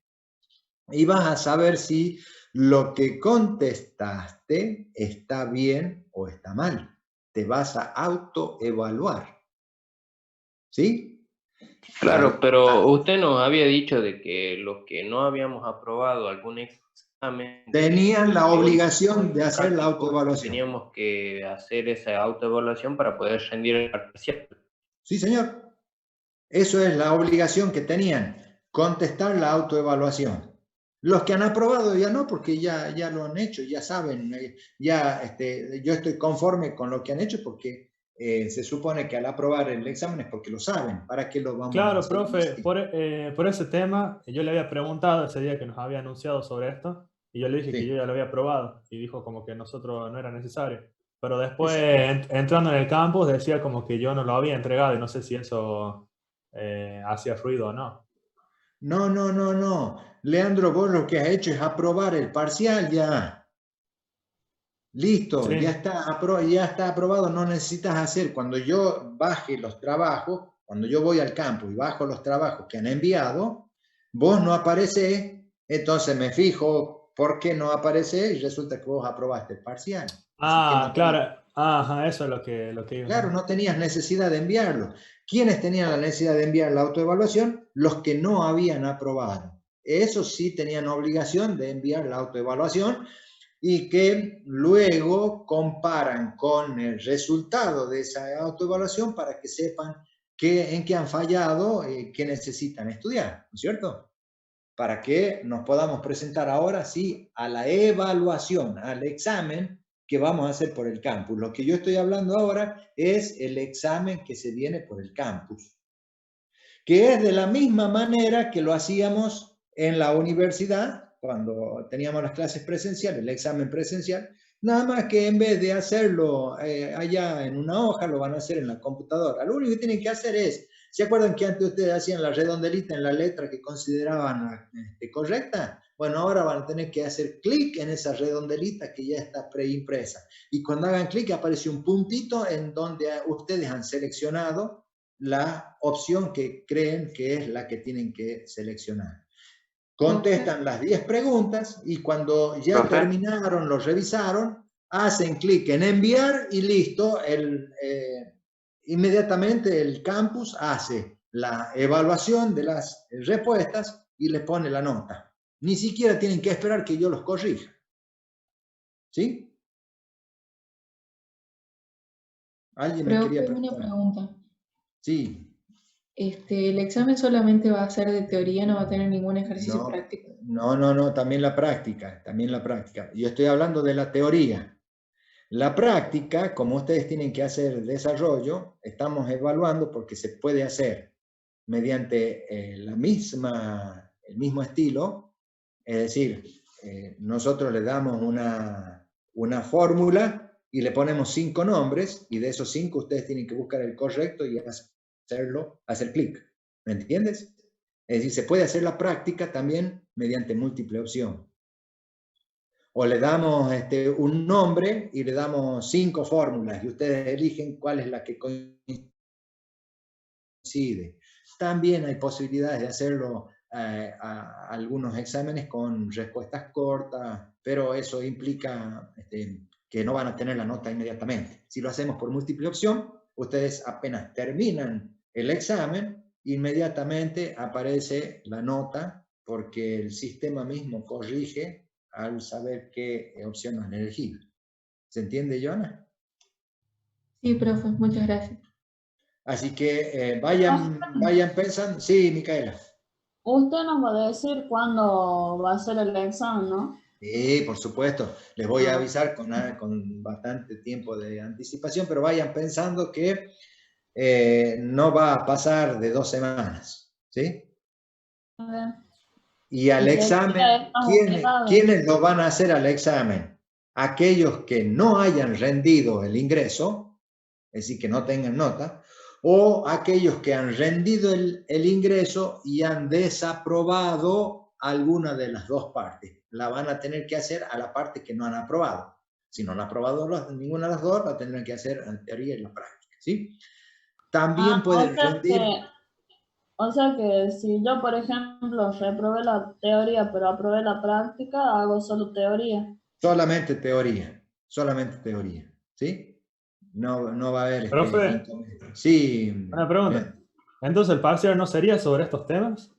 y vas a saber si lo que contestaste está bien o está mal. Te vas a autoevaluar. ¿Sí? Claro, pero usted nos había dicho de que los que no habíamos aprobado algún examen... Tenían la obligación de hacer la autoevaluación. Teníamos que hacer esa autoevaluación para poder rendir el parcial. Sí, señor. Eso es la obligación que tenían, contestar la autoevaluación. Los que han aprobado ya no, porque ya lo han hecho, ya saben, yo estoy conforme con lo que han hecho porque se supone que al aprobar el examen es porque lo saben. ¿Para qué lo vamos Claro, a hacer? profe, por ese tema, yo le había preguntado ese día que nos había anunciado sobre esto, y yo le dije que yo ya lo había aprobado, y dijo como que nosotros no era necesario. Pero después, entrando en el campus, decía como que yo no lo había entregado y no sé si eso hacía ruido o no. No, no, no, no. Leandro, vos lo que has hecho es aprobar el parcial ya. Listo, Sí. ya está aprobado, no necesitas hacer. Cuando yo baje los trabajos, cuando yo voy al campo y bajo los trabajos que han enviado, vos no aparecés, entonces me fijo por qué no aparece y resulta que vos aprobaste el parcial. Así que no Claro. Ajá, eso es lo que iba. Claro, no tenías necesidad de enviarlo. ¿Quiénes tenían la necesidad de enviar la autoevaluación? Los que no habían aprobado. Esos sí tenían obligación de enviar la autoevaluación y que luego comparan con el resultado de esa autoevaluación para que sepan en qué han fallado y qué necesitan estudiar, ¿no es cierto? Para que nos podamos presentar ahora sí a la evaluación, al examen que vamos a hacer por el campus. Lo que yo estoy hablando ahora es el examen que se viene por el campus, que es de la misma manera que lo hacíamos en la universidad, cuando teníamos las clases presenciales, el examen presencial, nada más que en vez de hacerlo allá en una hoja, lo van a hacer en la computadora. Lo único que tienen que hacer es, ¿se acuerdan que antes ustedes hacían la redondelita en la letra que consideraban correcta? Bueno, ahora van a tener que hacer clic en esa redondelita que ya está preimpresa. Y cuando hagan clic aparece un puntito en donde ustedes han seleccionado la opción que creen que es la que tienen que seleccionar. Contestan las 10 preguntas y cuando ya terminaron, lo revisaron, hacen clic en enviar y listo, inmediatamente el campus hace la evaluación de las respuestas y les pone la nota. Ni siquiera tienen que esperar que yo los corrija. ¿Sí? ¿Alguien me quería preguntar? Una pregunta. Sí. ¿El examen solamente va a ser de teoría, no va a tener ningún ejercicio práctico? No, también la práctica. Yo estoy hablando de la teoría. La práctica, como ustedes tienen que hacer desarrollo, estamos evaluando porque se puede hacer mediante el mismo estilo, es decir, nosotros le damos una fórmula y le ponemos 5 nombres y de esos 5 ustedes tienen que buscar el correcto y hacer clic. ¿Me entiendes? Es decir, se puede hacer la práctica también mediante múltiple opción. O le damos un nombre y le damos 5 fórmulas y ustedes eligen cuál es la que coincide. También hay posibilidades de hacerlo a algunos exámenes con respuestas cortas, pero eso implica que no van a tener la nota inmediatamente. Si lo hacemos por múltiple opción, ustedes apenas terminan el examen, inmediatamente aparece la nota porque el sistema mismo corrige al saber qué opción han elegido. ¿Se entiende, Joana? Sí, profe, muchas gracias. Así que vayan pensando. Sí, Micaela. Usted nos va a decir cuándo va a ser el examen, ¿no? Sí, por supuesto. Les voy a avisar con bastante tiempo de anticipación, pero vayan pensando que no va a pasar de 2 semanas. ¿Sí? Y al examen, ¿quiénes lo van a hacer al examen? Aquellos que no hayan rendido el ingreso, es decir, que no tengan nota, o aquellos que han rendido el ingreso y han desaprobado alguna de las 2 partes. La van a tener que hacer a la parte que no han aprobado. Si no han aprobado ninguna de las 2, la tendrán que hacer en teoría y en la práctica. ¿Sí? También pueden rendir... O sea que si yo, por ejemplo, reprobé la teoría pero aprobé la práctica, hago solo teoría. Solamente teoría, ¿sí? No va a haber... Profe, sí. Una pregunta. ¿Entonces el parcial no sería sobre estos temas?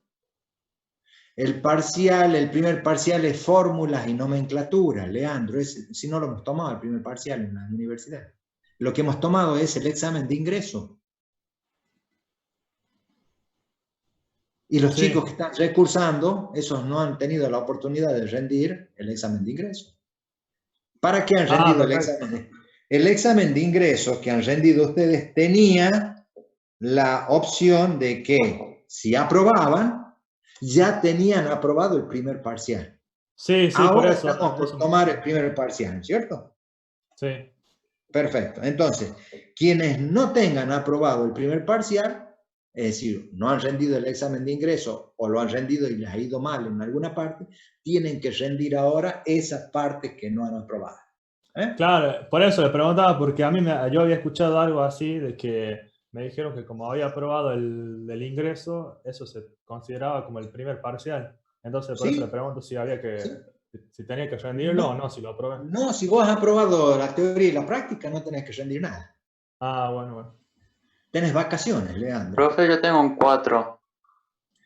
El primer parcial es fórmulas y nomenclatura, Leandro. Si no lo hemos tomado el primer parcial en la universidad. Lo que hemos tomado es el examen de ingreso. Y los chicos que están recursando, esos no han tenido la oportunidad de rendir el examen de ingreso. ¿Para qué han rendido el examen? El examen de ingreso que han rendido ustedes tenía la opción de que si aprobaban, ya tenían aprobado el primer parcial. Sí, ahora por eso. estamos por tomar el primer parcial, ¿cierto? Sí. Perfecto. Entonces, quienes no tengan aprobado el primer parcial, es decir, no han rendido el examen de ingreso o lo han rendido y les ha ido mal en alguna parte, tienen que rendir ahora esas partes que no han aprobado. Claro, por eso le preguntaba, porque a mí yo había escuchado algo así de que me dijeron que como había aprobado el ingreso, eso se consideraba como el primer parcial. Entonces, por eso le pregunto si había que, si tenía que rendirlo o no, si lo aprobé. No, si vos has aprobado la teoría y la práctica, no tenés que rendir nada. Ah, bueno. Tenés vacaciones, Leandro. Profe, yo tengo un 4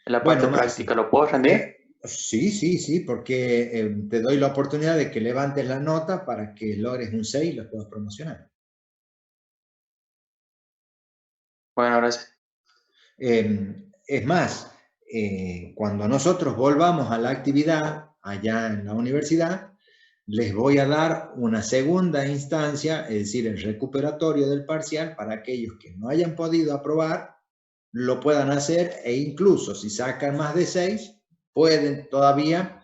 en la parte práctica. ¿Lo puedo rendir? Sí, porque te doy la oportunidad de que levantes la nota para que logres un 6 y lo puedas promocionar. Bueno, gracias. Es más, cuando nosotros volvamos a la actividad allá en la universidad, les voy a dar una segunda instancia, es decir, el recuperatorio del parcial para aquellos que no hayan podido aprobar, lo puedan hacer e incluso si sacan más de 6, pueden todavía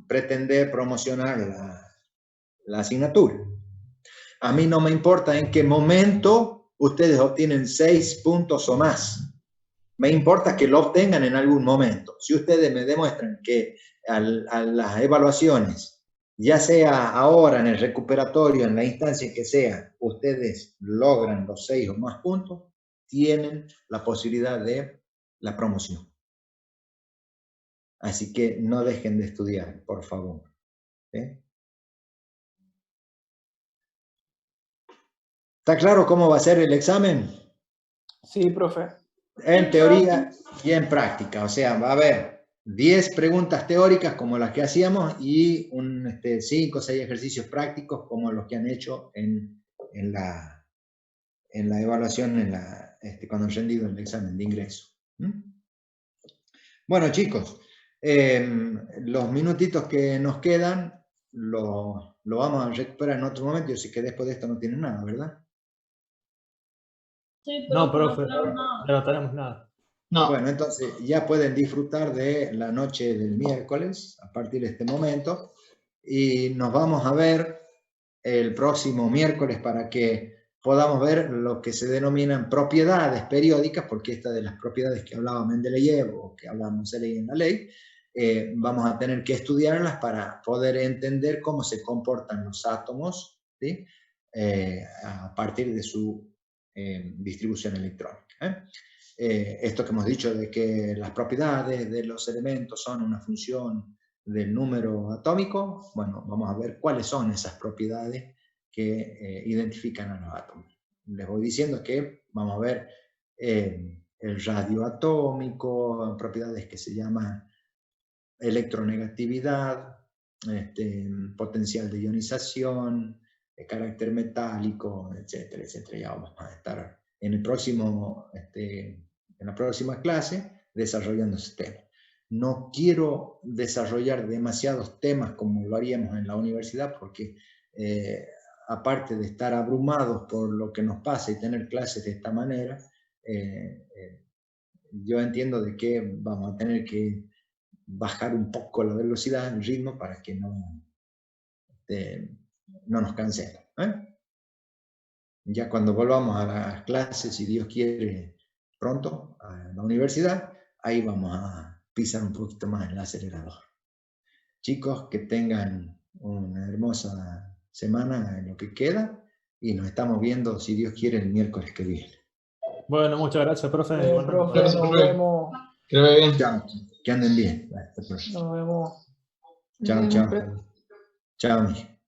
pretender promocionar la asignatura. A mí no me importa en qué momento ustedes obtienen 6 puntos o más. Me importa que lo obtengan en algún momento. Si ustedes me demuestran que a las evaluaciones, ya sea ahora en el recuperatorio, en la instancia que sea, ustedes logran los 6 o más puntos, tienen la posibilidad de la promoción. Así que no dejen de estudiar, por favor. ¿Está claro cómo va a ser el examen? Sí, profe. En teoría y en práctica. O sea, va a haber 10 preguntas teóricas como las que hacíamos y 5 o 6 ejercicios prácticos como los que han hecho en la evaluación, cuando han rendido el examen de ingreso. Bueno, chicos, los minutitos que nos quedan lo vamos a recuperar en otro momento. Yo sé que después de esto no tienen nada, ¿verdad? Sí, No, profe, profe, ya no tenemos nada. No. Bueno, entonces ya pueden disfrutar de la noche del miércoles a partir de este momento y nos vamos a ver el próximo miércoles para que podamos ver lo que se denominan propiedades periódicas, porque esta de las propiedades que hablaba Mendeleev o que hablaba Moseley en la ley, vamos a tener que estudiarlas para poder entender cómo se comportan los átomos, ¿sí? A partir de su distribución electrónica. Esto que hemos dicho de que las propiedades de los elementos son una función del número atómico, bueno, vamos a ver cuáles son esas propiedades que identifican a los átomos. Les voy diciendo que vamos a ver el radio atómico, propiedades que se llaman electronegatividad, potencial de ionización, carácter metálico, etcétera. Ya vamos a estar en el próximo, en la próxima clase desarrollando ese tema. No quiero desarrollar demasiados temas como lo haríamos en la universidad porque aparte de estar abrumados por lo que nos pasa y tener clases de esta manera, yo entiendo de que vamos a tener que bajar un poco la velocidad, el ritmo, para que no nos cansemos. Ya cuando volvamos a las clases, si Dios quiere, pronto, a la universidad, ahí vamos a pisar un poquito más el acelerador. Chicos, que tengan una hermosa semana en lo que queda y nos estamos viendo, si Dios quiere, el miércoles que viene. Bueno, muchas gracias, profe. Profe, nos vemos. Que lo vea bien. Chao, que anden bien. Nos vemos. Chao. Chao, mijo.